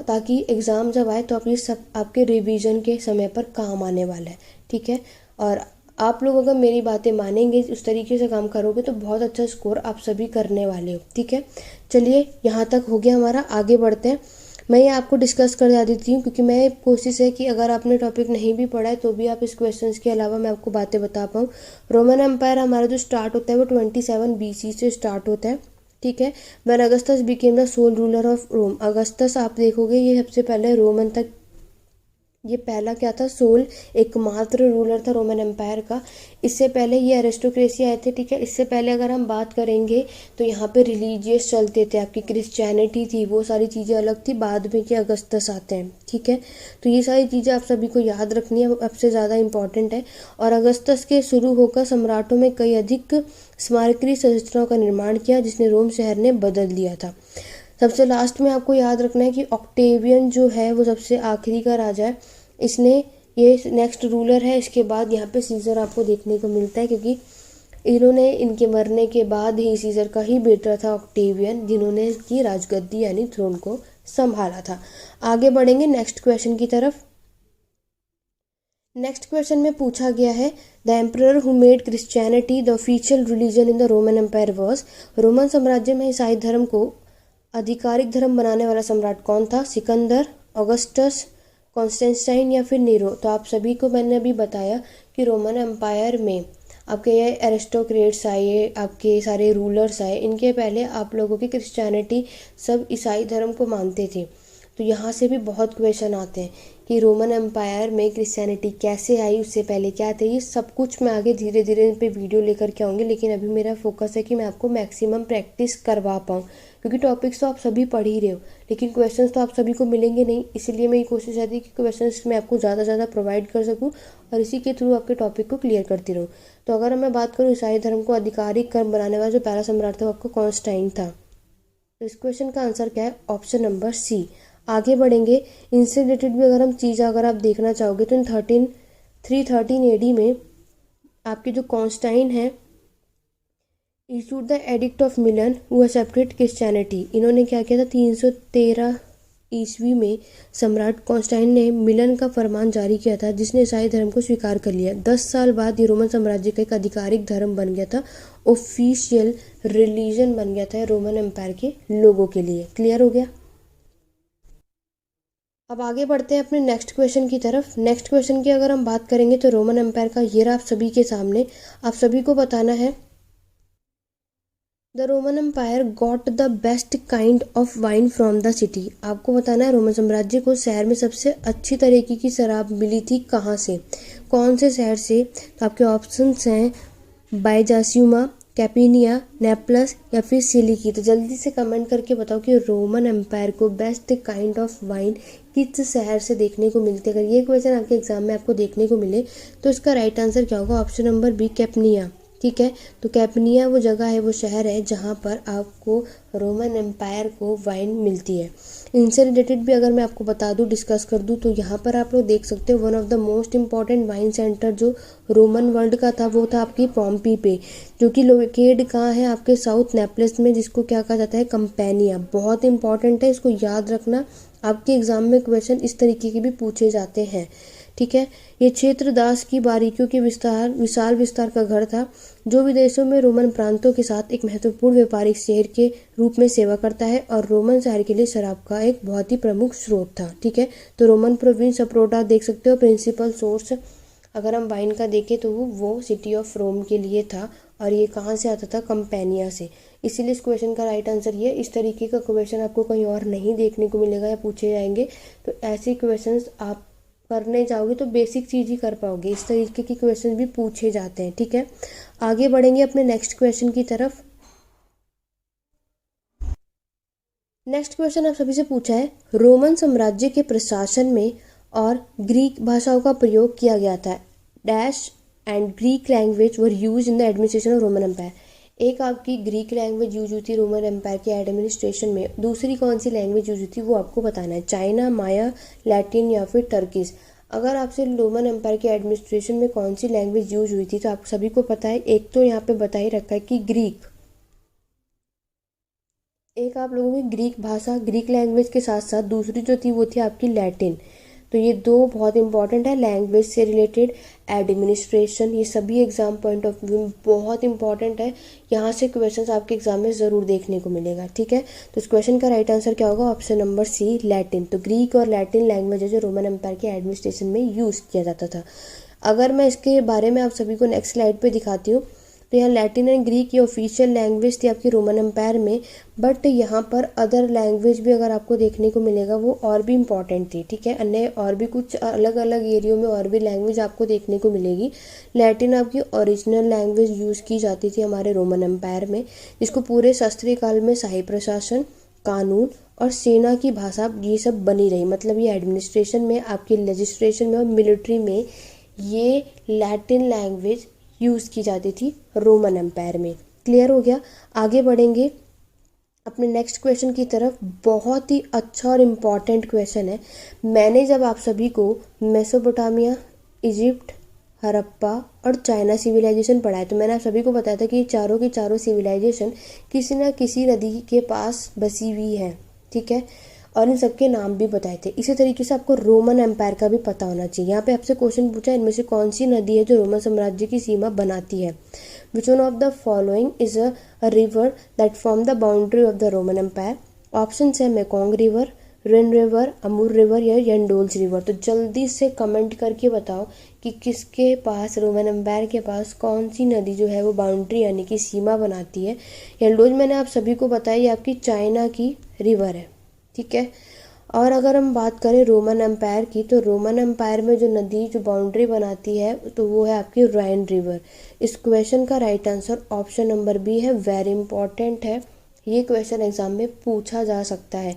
ताकि एग्ज़ाम जब आए तो आप ये सब आपके रिवीजन के समय पर काम आने वाला है, ठीक है। और आप लोग अगर मेरी बातें मानेंगे, उस तरीके से काम करोगे तो बहुत अच्छा स्कोर आप सभी करने वाले हो। ठीक है, चलिए यहाँ तक हो गया हमारा, आगे बढ़ते हैं। मैं ये आपको डिस्कस कर देती हूँ क्योंकि मैं कोशिश है कि अगर आपने टॉपिक नहीं भी पढ़ा है तो भी आप इस क्वेश्चंस के अलावा मैं आपको बातें बता पाऊँ। रोमन एम्पायर हमारा जो स्टार्ट होता है वो 27 BC से स्टार्ट होता है। ठीक है, when Augustus became the sole ruler of Rome. Augustus आप देखोगे ये सबसे पहले रोमन तक, ये पहला क्या था, सोल एकमात्र रूलर था रोमन एम्पायर का। इससे पहले ये एरिस्टोक्रेसी आए थे। ठीक है, इससे पहले अगर हम बात करेंगे तो यहाँ पे रिलीजियस चलते थे, आपकी क्रिश्चियनिटी थी, वो सारी चीज़ें अलग थी। बाद में क्या अगस्टस आते हैं। ठीक है, तो ये सारी चीज़ें आप सभी को याद रखनी है, सबसे ज़्यादा इंपॉर्टेंट है। और अगस्टस के शुरू होकर सम्राटों में कई अधिक स्मारकीय संरचनाओं का निर्माण किया जिसने रोम शहर ने बदल दिया था। सबसे लास्ट में आपको याद रखना है कि ऑक्टेवियन जो है वो सबसे आखिरी का राजा है, इसने ये नेक्स्ट रूलर है। इसके बाद यहाँ पे सीजर आपको देखने को मिलता है क्योंकि इन्होंने, इनके मरने के बाद ही सीजर का ही बेटा था ऑक्टेवियन, जिन्होंने की राजगद्दी यानी थ्रोन को संभाला था। आगे बढ़ेंगे नेक्स्ट क्वेश्चन की तरफ। नेक्स्ट क्वेश्चन में पूछा गया है, the emperor who made Christianity the official religion in the Roman empire was. Roman साम्राज्य में ईसाई धर्म को आधिकारिक धर्म बनाने वाला सम्राट कौन था? सिकंदर, ऑगस्टस, कॉन्स्टेंटाइन या फिर नीरो। तो आप सभी को मैंने अभी बताया कि रोमन एम्पायर में आपके ये एरिस्टोक्रेट्स आए, आपके सारे रूलर्स आए, इनके पहले आप लोगों की क्रिश्चियनिटी सब ईसाई धर्म को मानते थे। तो यहाँ से भी बहुत क्वेश्चन आते हैं कि रोमन एम्पायर में क्रिश्चियनिटी कैसे आई, उससे पहले क्या थे। ये सब कुछ मैं आगे धीरे धीरे इन पे वीडियो लेकर के आऊँगी, लेकिन अभी मेरा फोकस है कि मैं आपको मैक्सिमम प्रैक्टिस करवा पाऊँ, क्योंकि टॉपिक्स तो आप सभी पढ़ ही रहे हो लेकिन क्वेश्चंस तो आप सभी को मिलेंगे नहीं। इसीलिए मेरी कोशिश रहती है कि क्वेश्चंस मैं आपको ज़्यादा से ज़्यादा प्रोवाइड कर सकूँ और इसी के थ्रू आपके टॉपिक को क्लियर करती रहूँ। तो अगर मैं बात करूँ ईसाई धर्म को आधिकारिक धर्म बनाने वाला जो पहला सम्राट था वो आपको कॉन्स्टेंटाइन था। तो इस क्वेश्चन का आंसर क्या है? Option number C. आगे बढ़ेंगे, इनसे रिलेटेड भी अगर हम चीज़ अगर आप देखना चाहोगे तो इन 313 AD में आपके जो कॉन्स्टेंटाइन है issued the edict of Milan who accepted Christianity. इन्होंने क्या किया था? 313 ईस्वी में सम्राट कॉन्स्टेंटाइन ने मिलन का फरमान जारी किया था जिसने ईसाई धर्म को स्वीकार कर लिया। 10 साल बाद ये रोमन साम्राज्य का एक आधिकारिक धर्म बन गया था, ऑफिशियल रिलीजन बन गया था रोमन एम्पायर के लोगों के लिए। क्लियर हो गया? अब आगे बढ़ते हैं अपने नेक्स्ट क्वेश्चन की तरफ। नेक्स्ट क्वेश्चन की अगर हम बात करेंगे तो रोमन एम्पायर का ये आप सभी के सामने, आप सभी को बताना है, the Roman empire got the best kind of wine from the city. आपको बताना है रोमन साम्राज्य को शहर में सबसे अच्छी तरीके की शराब मिली थी कहाँ से, कौन से शहर से। तो आपके ऑप्शंस हैं बाइजासियुमा, कैपिनिया, नेपलस या फिर सिलिकी। तो जल्दी से कमेंट करके बताओ कि रोमन एम्पायर को बेस्ट काइंड ऑफ वाइन किस शहर से देखने को मिलती है। अगर ये क्वेश्चन आपके एग्जाम में आपको देखने को मिले तो इसका राइट आंसर क्या होगा? ऑप्शन नंबर बी, कैपनिया। ठीक है, तो कैपनिया वो जगह है, वो शहर है जहाँ पर आपको रोमन एम्पायर को वाइन मिलती है। इनसे रिलेटेड भी अगर मैं आपको बता दूँ, डिस्कस कर दूँ, तो यहाँ पर आप लोग देख सकते हो one of the most important wine centre जो रोमन वर्ल्ड का था वो था आपकी पॉम्पी पे, जो कि लोकेटेड कहाँ है? आपके साउथ नेपलस में, जिसको क्या कहा जाता है? कंपेनिया। बहुत इंपॉर्टेंट है, इसको याद रखना। आपके एग्जाम में क्वेश्चन इस तरीके के भी पूछे जाते हैं। ठीक है, ये क्षेत्र दास की बारीकियों के विशाल विस्तार का घर था जो विदेशों में रोमन प्रांतों के साथ एक महत्वपूर्ण व्यापारिक शहर के रूप में सेवा करता है और रोमन शहर के लिए शराब का एक बहुत ही प्रमुख स्रोत था। ठीक है, तो रोमन प्रोविंस सप्रोटा देख सकते हो, प्रिंसिपल सोर्स अगर हम वाइन का देखें तो वो सिटी ऑफ रोम के लिए था और ये कहाँ से आता था? कंपेनिया से। इसीलिए इस क्वेश्चन का राइट आंसर ये। इस तरीके का क्वेश्चन आपको कहीं और नहीं देखने को मिलेगा या पूछे जाएंगे। तो ऐसे क्वेश्चंस आप करने जाओगे तो बेसिक चीज़ ही कर पाओगे, इस तरीके के क्वेश्चन भी पूछे जाते हैं। ठीक है, आगे बढ़ेंगे अपने नेक्स्ट क्वेश्चन की तरफ। नेक्स्ट क्वेश्चन आप सभी से पूछा है, रोमन साम्राज्य के प्रशासन में और ग्रीक भाषाओं का प्रयोग किया गया था। Dash and Greek language were used in the administration of Roman empire. एक आपकी ग्रीक लैंग्वेज यूज हुई थी रोमन एम्पायर के एडमिनिस्ट्रेशन में, दूसरी कौन सी लैंग्वेज यूज हुई थी वो आपको बताना है। चाइना, माया, लैटिन या फिर टर्किश। अगर आपसे रोमन एम्पायर के एडमिनिस्ट्रेशन में कौन सी लैंग्वेज यूज हुई थी तो आप सभी को पता है, एक तो यहाँ पे बता ही रखा है कि ग्रीक। एक आप लोगों की ग्रीक भाषा, ग्रीक लैंग्वेज के साथ साथ दूसरी जो थी वो थी आपकी लैटिन। तो ये दो बहुत इंपॉर्टेंट है। लैंग्वेज से रिलेटेड, एडमिनिस्ट्रेशन, ये सभी एग्जाम पॉइंट ऑफ व्यू में बहुत इंपॉर्टेंट है। यहाँ से क्वेश्चंस आपके एग्जाम में ज़रूर देखने को मिलेगा, ठीक है। तो इस क्वेश्चन का राइट आंसर क्या होगा? Option number C, Latin. तो ग्रीक और लैटिन लैंग्वेज है जो रोमन एम्पायर के एडमिनिस्ट्रेशन में यूज़ किया जाता था। अगर मैं इसके बारे में आप सभी को नेक्स्ट स्लाइड पे दिखाती हूँ, तो यहाँ लैटिन एंड ग्रीक ये ऑफिशियल लैंग्वेज थी आपकी रोमन एम्पायर में, बट यहाँ पर अदर लैंग्वेज भी अगर आपको देखने को मिलेगा वो और भी इम्पॉर्टेंट थी, ठीक है। अन्य और भी कुछ अलग अलग एरियो में और भी लैंग्वेज आपको देखने को मिलेगी। लैटिन आपकी ओरिजिनल लैंग्वेज यूज़ की जाती थी हमारे रोमन एम्पायर में, जिसको पूरे शास्त्रीय काल में शाही प्रशासन, कानून और सेना की भाषा ये सब बनी रही। मतलब ये एडमिनिस्ट्रेशन में, आपकी लेजिस्लेशन में और मिलिट्री में ये लैटिन लैंग्वेज यूज़ की जाती थी रोमन एम्पायर में। क्लियर हो गया? आगे बढ़ेंगे अपने नेक्स्ट क्वेश्चन की तरफ। बहुत ही अच्छा और इम्पॉर्टेंट क्वेश्चन है। मैंने जब आप सभी को मेसोपोटामिया, इजिप्ट, हड़प्पा और चाइना सिविलाइजेशन पढ़ाया, तो मैंने आप सभी को बताया था कि चारों की चारों सिविलाइजेशन किसी न किसी नदी के पास बसी हुई है, ठीक है। और इन सबके नाम भी बताए थे। इसी तरीके से आपको रोमन एम्पायर का भी पता होना चाहिए। यहाँ पे आपसे क्वेश्चन पूछा, इनमें से कौन सी नदी है जो रोमन साम्राज्य की सीमा बनाती है? Which one of the following is a river that form the boundary of the Roman empire? Option है Mekong river, Rhine river, Amur river या यंडोल्स रिवर। तो जल्दी से कमेंट करके बताओ कि किसके पास, रोमन एम्पायर के पास कौन सी नदी जो है वो बाउंड्री यानी कि सीमा बनाती है। यंडोल्स मैंने आप सभी को बताया ये आपकी चाइना की रिवर है, ठीक है। और अगर हम बात करें रोमन एम्पायर की, तो रोमन एम्पायर में जो नदी जो बाउंड्री बनाती है तो वो है आपकी राइन रिवर। इस क्वेश्चन का right answer option number B है। वेरी इंपॉर्टेंट है, ये क्वेश्चन एग्जाम में पूछा जा सकता है।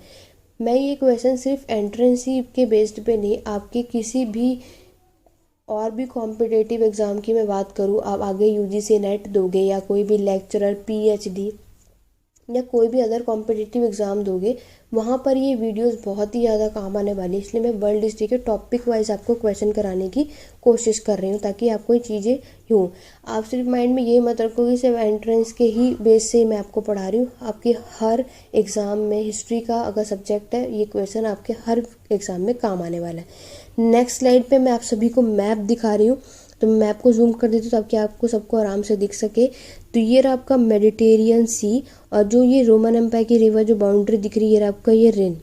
मैं ये क्वेश्चन सिर्फ एंट्रेंस ही के बेस्ड पे नहीं, आपके किसी भी और भी कॉम्पिटेटिव एग्ज़ाम की मैं बात करूँ, आप आगे यूजीसी नेट दोगे या कोई भी लेक्चरर, पीएचडी या कोई भी अदर कॉम्पिटिटिव एग्ज़ाम दोगे, वहाँ पर ये वीडियोस बहुत ही ज़्यादा काम आने वाली है। इसलिए मैं वर्ल्ड हिस्ट्री के टॉपिक वाइज आपको क्वेश्चन कराने की कोशिश कर रही हूँ, ताकि आपको ये चीज़ें यूँ आप सिर्फ माइंड में ये मत रखो कि सिर्फ एंट्रेंस के ही बेस से मैं आपको पढ़ा रही हूँ। आपके हर एग्ज़ाम में हिस्ट्री का अगर सब्जेक्ट है, ये क्वेश्चन आपके हर एग्ज़ाम में काम आने वाला है। नेक्स्ट स्लाइड पर मैं आप सभी को मैप दिखा रही हूँ, तो मैप को जूम कर देती हूँ ताकि आपको सबको आराम से दिख सके। तो ये रहा आपका मेडिटेरियन सी, और जो ये रोमन एम्पायर की रिवर जो बाउंड्री दिख रही है, ये रहा आपका ये रिन।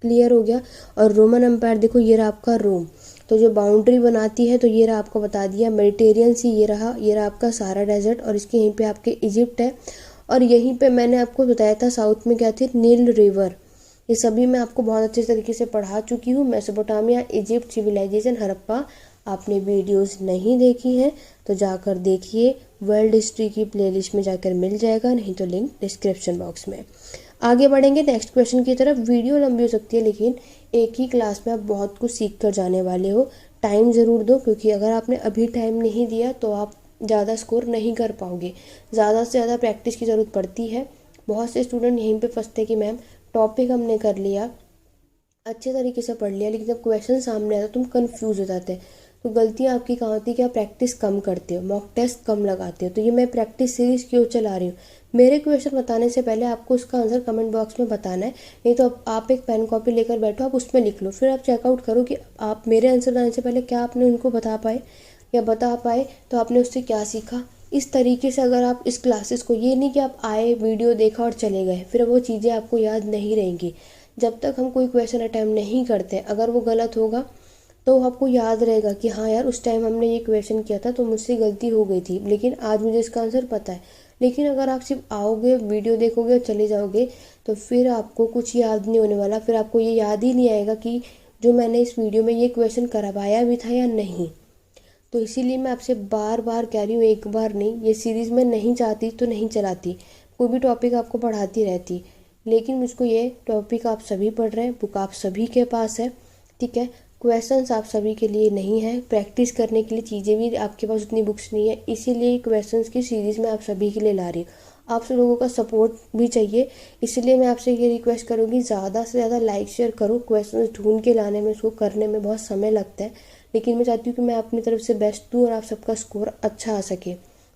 क्लियर हो गया? और रोमन एम्पायर देखो, ये रहा आपका रोम। तो जो बाउंड्री बनाती है, तो ये रहा आपको बता दिया मेडिटेरियन सी, ये रहा आपका सारा डेजर्ट, और इसके यहीं पे आपके इजिप्ट है। और यहीं पे मैंने आपको बताया था साउथ में क्या थी, नील रिवर। ये सभी मैं आपको बहुत अच्छे तरीके से पढ़ा चुकी हूँ। Mesopotamia, Egypt, civilisation, Harappa. आपने वीडियोस नहीं देखी हैं तो जाकर देखिए, वर्ल्ड हिस्ट्री की प्लेलिस्ट में जाकर मिल जाएगा, नहीं तो लिंक डिस्क्रिप्शन बॉक्स में। आगे बढ़ेंगे नेक्स्ट क्वेश्चन की तरफ। वीडियो लंबी हो सकती है, लेकिन एक ही क्लास में आप बहुत कुछ सीख कर जाने वाले हो। टाइम ज़रूर दो, क्योंकि अगर आपने अभी टाइम नहीं दिया तो आप ज़्यादा स्कोर नहीं कर पाओगे। ज़्यादा से ज़्यादा प्रैक्टिस की ज़रूरत पड़ती है। बहुत से स्टूडेंट यहीं पर फंसते कि मैम टॉपिक हमने कर लिया, अच्छे तरीके से पढ़ लिया, लेकिन जब क्वेश्चन सामने आता तुम कंफ्यूज हो जाते हैं। तो गलतियाँ आपकी कहाँ होती है कि आप प्रैक्टिस कम करते हो, मॉक टेस्ट कम लगाते हो। तो ये मैं प्रैक्टिस सीरीज क्यों चला रही हूँ, मेरे क्वेश्चन बताने से पहले आपको उसका आंसर कमेंट बॉक्स में बताना है। नहीं तो आप एक पेन कॉपी लेकर बैठो, आप उसमें लिख लो, फिर आप चेकआउट करो कि आप मेरे आंसर बताने से पहले क्या आपने उनको बता पाए, या बता पाए तो आपने उससे क्या सीखा। इस तरीके से अगर आप इस क्लासेस को, ये नहीं कि आप आए, वीडियो देखा और चले गए, फिर वो चीज़ें आपको याद नहीं रहेंगी। जब तक हम कोई क्वेश्चन अटैम्प्ट नहीं करते, अगर वो गलत होगा तो आपको याद रहेगा कि हाँ यार, उस टाइम हमने ये क्वेश्चन किया था तो मुझसे गलती हो गई थी, लेकिन आज मुझे इसका आंसर पता है। लेकिन अगर आप सिर्फ आओगे, वीडियो देखोगे और चले जाओगे, तो फिर आपको कुछ याद नहीं होने वाला। फिर आपको ये याद ही नहीं आएगा कि जो मैंने इस वीडियो में ये क्वेश्चन करवाया भी था या नहीं। तो इसीलिए मैं आपसे बार बार कह रही हूँ, एक बार नहीं, ये सीरीज़ मैं नहीं चाहती तो नहीं चलाती, कोई भी टॉपिक आपको पढ़ाती रहती। लेकिन मुझको ये टॉपिक आप सभी पढ़ रहे हैं, बुक आप सभी के पास है, ठीक है। क्वेश्चंस आप सभी के लिए नहीं है, प्रैक्टिस करने के लिए चीज़ें भी आपके पास उतनी बुक्स नहीं है, इसीलिए क्वेश्चंस की सीरीज़ मैं आप सभी के लिए ला रही हूँ। आप सब लोगों का सपोर्ट भी चाहिए, इसलिए मैं आपसे ये रिक्वेस्ट करूँगी, ज़्यादा से ज़्यादा लाइक शेयर करो। क्वेश्चंस ढूंढ के लाने में, उसको करने में बहुत समय लगता है, लेकिन मैं चाहती हूँ कि मैं अपनी तरफ से बेस्ट दूँ और आप सबका स्कोर अच्छा आ सके।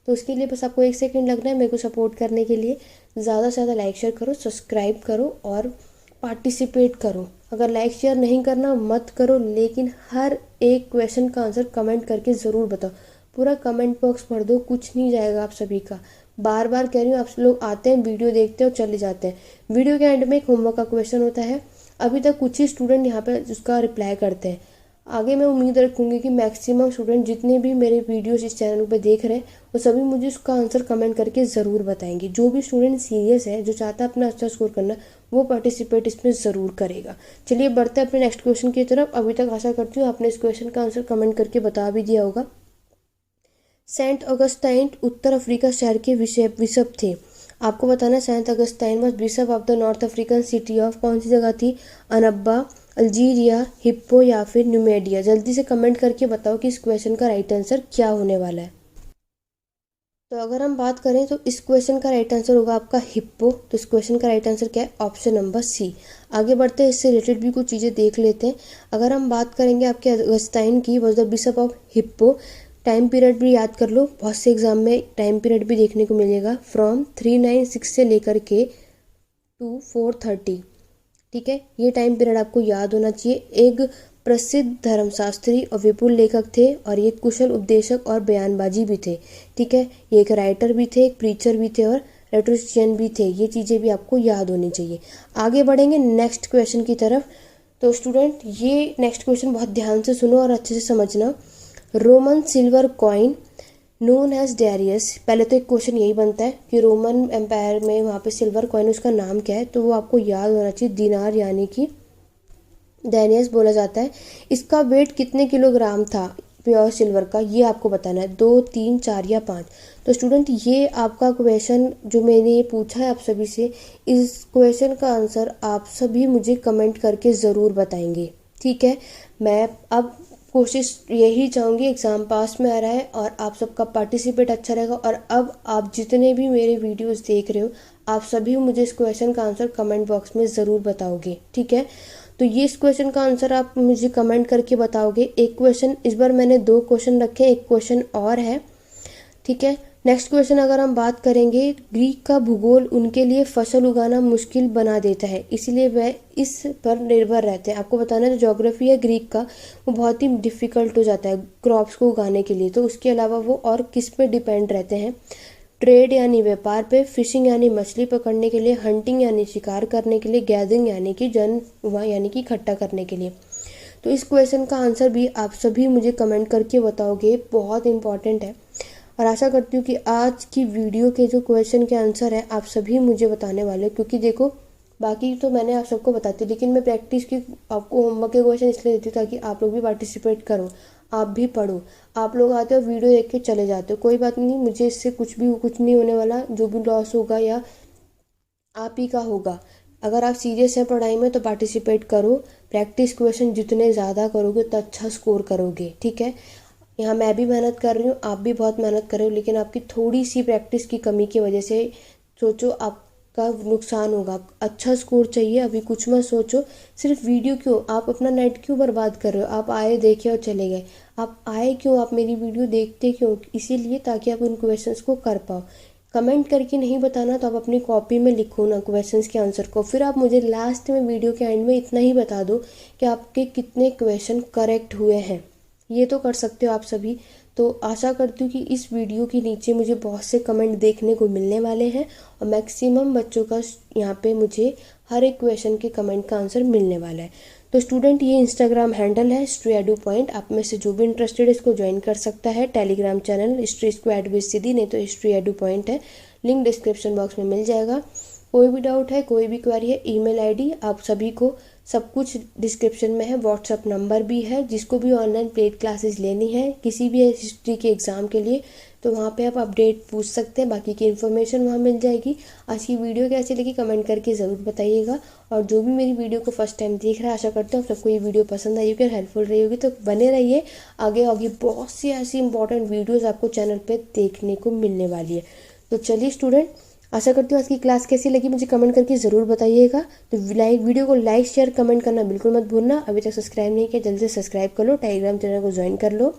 तो उसके लिए बस आपको 1 सेकंड लगना है मेरे को सपोर्ट करने के लिए। ज़्यादा से ज़्यादा लाइक शेयर करो, सब्सक्राइब करो और पार्टिसिपेट करो। अगर लाइक शेयर नहीं करना मत करो, लेकिन हर एक क्वेश्चन का आंसर कमेंट करके ज़रूर बताओ। पूरा कमेंट बॉक्स पढ़ दो, कुछ नहीं जाएगा आप सभी का। बार बार कह रही हूँ, आप लोग आते हैं, वीडियो देखते हैं और चले जाते हैं। वीडियो के एंड में एक होमवर्क का क्वेश्चन होता है, अभी तक कुछ ही स्टूडेंट यहाँ पे उसका रिप्लाई करते हैं। आगे मैं उम्मीद रखूँगी कि मैक्सिमम स्टूडेंट जितने भी मेरे वीडियोस इस चैनल पे देख रहे हैं वो सभी मुझे उसका आंसर कमेंट करके ज़रूर बताएंगे। जो भी स्टूडेंट सीरियस है, जो चाहता है अपना अच्छा स्कोर करना, वो पार्टिसिपेट इसमें ज़रूर करेगा। चलिए बढ़ते हैं अपने नेक्स्ट क्वेश्चन की तरफ। अभी तक आशा करती हूँ आपने इस क्वेश्चन का आंसर कमेंट करके बता भी दिया होगा। सेंट ऑगस्टाइन उत्तर अफ्रीका शहर के बिशप थे। आपको बताना, Saint Augustine was bishop of the North African city of, कौन सी जगह थी? अनब्बा, अल्जीरिया, हिप्पो या फिर न्यूमेडिया। जल्दी से कमेंट करके बताओ कि इस क्वेश्चन का राइट आंसर क्या होने वाला है। तो अगर हम बात करें तो इस क्वेश्चन का राइट आंसर होगा आपका हिप्पो। तो इस क्वेश्चन का राइट आंसर क्या है? Option number C. आगे बढ़ते हैं, इससे रिलेटेड भी कुछ चीज़ें देख लेते हैं। अगर हम बात करेंगे आपके ऑगस्टाइन की, was the bishop of hippo. Time period भी याद कर लो, बहुत से एग्जाम में टाइम पीरियड भी देखने को मिलेगा। फ्रॉम 396 से लेकर के टू 430। ठीक है, ये टाइम पीरियड आपको याद होना चाहिए। एक प्रसिद्ध धर्मशास्त्री और विपुल लेखक थे, और ये कुशल उपदेशक और बयानबाजी भी थे। ठीक है, ये एक राइटर भी थे, एक प्रीचर भी थे और रेटोरिशियन भी थे। ये चीज़ें भी आपको याद होनी चाहिए। आगे बढ़ेंगे नेक्स्ट क्वेश्चन की तरफ। तो स्टूडेंट, ये नेक्स्ट क्वेश्चन बहुत ध्यान से सुनो और अच्छे से समझना। Roman silver coin known as Darius. पहले तो एक क्वेश्चन यही बनता है कि रोमन एम्पायर में वहाँ पे सिल्वर कॉइन, उसका नाम क्या है? तो वो आपको याद होना चाहिए, दिनार यानी कि डेनियस बोला जाता है। इसका वेट कितने किलोग्राम था प्योर सिल्वर का, ये आपको बताना है। 2, 3, 4 या 5। तो स्टूडेंट, ये आपका क्वेश्चन जो मैंने पूछा है आप सभी से, इस क्वेश्चन का आंसर आप सभी मुझे कमेंट करके ज़रूर बताएंगे। ठीक है, मैं अब कोशिश यही चाहूँगी, एग्ज़ाम पास में आ रहा है और आप सबका पार्टिसिपेट अच्छा रहेगा। और अब आप जितने भी मेरे वीडियोस देख रहे हो, आप सभी मुझे इस क्वेश्चन का आंसर कमेंट बॉक्स में ज़रूर बताओगे। ठीक है, तो ये इस क्वेश्चन का आंसर आप मुझे कमेंट करके बताओगे। एक क्वेश्चन, इस बार मैंने 2 क्वेश्चन रखे, एक क्वेश्चन और है। ठीक है, नेक्स्ट क्वेश्चन अगर हम बात करेंगे, ग्रीक का भूगोल उनके लिए फसल उगाना मुश्किल बना देता है, इसलिए वह इस पर निर्भर रहते हैं। आपको बताना है, जो ज्योग्राफी है ग्रीक का, वो बहुत ही डिफ़िकल्ट हो जाता है क्रॉप्स को उगाने के लिए। तो उसके अलावा वो और किस पे डिपेंड रहते हैं? ट्रेड यानी व्यापार पे, फिशिंग यानी मछली पकड़ने के लिए, हंटिंग यानी शिकार करने के लिए, गैदरिंग यानी कि यानी कि इकट्ठा करने के लिए। तो इस क्वेश्चन का आंसर भी आप सभी मुझे कमेंट करके बताओगे, बहुत इंपॉर्टेंट है। और आशा करती हूँ कि आज की वीडियो के जो क्वेश्चन के आंसर हैं आप सभी मुझे बताने वाले, क्योंकि देखो बाकी तो मैंने आप सबको बताती, लेकिन मैं प्रैक्टिस की आपको होमवर्क के क्वेश्चन इसलिए देती हूँ ताकि आप लोग भी पार्टिसिपेट करो, आप भी पढ़ो। आप लोग आते हो वीडियो देख के चले जाते हो, कोई बात नहीं, मुझे इससे कुछ नहीं होने वाला। जो भी लॉस होगा या आप ही का होगा। अगर आप सीरियस हैं पढ़ाई में तो पार्टिसिपेट करो। प्रैक्टिस क्वेश्चन जितने ज़्यादा करोगे उतना अच्छा स्कोर करोगे। ठीक है, यहाँ मैं भी मेहनत कर रही हूँ, आप भी बहुत मेहनत कर रहे हो, लेकिन आपकी थोड़ी सी प्रैक्टिस की कमी की वजह से सोचो आपका नुकसान होगा। अच्छा स्कोर चाहिए, अभी कुछ मत सोचो। सिर्फ वीडियो क्यों, आप अपना नेट क्यों बर्बाद कर रहे हो? आप आए, देखे और चले गए। आप आए क्यों, आप मेरी वीडियो देखते क्यों? इसीलिए ताकि आप उन क्वेश्चंस को कर पाओ। कमेंट करके नहीं बताना तो आप अपनी कॉपी में लिखो ना क्वेश्चंस के आंसर को, फिर आप मुझे लास्ट में वीडियो के एंड में इतना ही बता दो कि आपके कितने क्वेश्चन करेक्ट हुए हैं। ये तो कर सकते हो आप सभी। तो आशा करती हूँ कि इस वीडियो के नीचे मुझे बहुत से कमेंट देखने को मिलने वाले हैं और मैक्सिमम बच्चों का यहाँ पे मुझे हर एक क्वेश्चन के कमेंट का आंसर मिलने वाला है। तो स्टूडेंट, ये इंस्टाग्राम हैंडल है हिस्ट्री एडू पॉइंट। आप में से जो भी इंटरेस्टेड है इसको ज्वाइन कर सकता है। Telegram channel history squad with Siddhi, नहीं तो हिस्ट्री एडू पॉइंट है, लिंक डिस्क्रिप्शन बॉक्स में मिल जाएगा। कोई भी डाउट है, कोई भी क्वेरी है, ईमेल आईडी आप सभी को सब कुछ डिस्क्रिप्शन में है। व्हाट्सअप नंबर भी है, जिसको भी ऑनलाइन पेड क्लासेस लेनी है किसी भी हिस्ट्री के एग्ज़ाम के लिए तो वहाँ पे आप अपडेट पूछ सकते हैं, बाकी की इन्फॉर्मेशन वहाँ मिल जाएगी। आज की वीडियो कैसी लगी कमेंट करके ज़रूर बताइएगा। और जो भी मेरी वीडियो को फर्स्ट टाइम देख रहा है, आशा करता हूँ सबको ये वीडियो पसंद आई होगी और हेल्पफुल रही होगी। तो बने रहिए, आगे आगे बहुत सी ऐसी इंपॉर्टेंट वीडियोज़ आपको चैनल पर देखने को मिलने वाली है। तो चलिए स्टूडेंट, आशा करती हूँ आज की क्लास कैसी लगी मुझे कमेंट करके ज़रूर बताइएगा। तो वीडियो को लाइक शेयर कमेंट करना बिल्कुल मत भूलना। अभी तक सब्सक्राइब नहीं किया, जल्दी से सब्सक्राइब कर लो, टेलीग्राम चैनल को ज्वाइन कर लो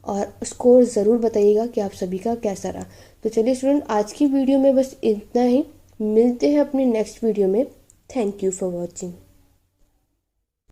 और स्कोर ज़रूर बताइएगा कि आप सभी का कैसा रहा। तो चलिए स्टूडेंट, आज की वीडियो में बस इतना ही। मिलते हैं अपनी नेक्स्ट वीडियो में। Thank you for watching.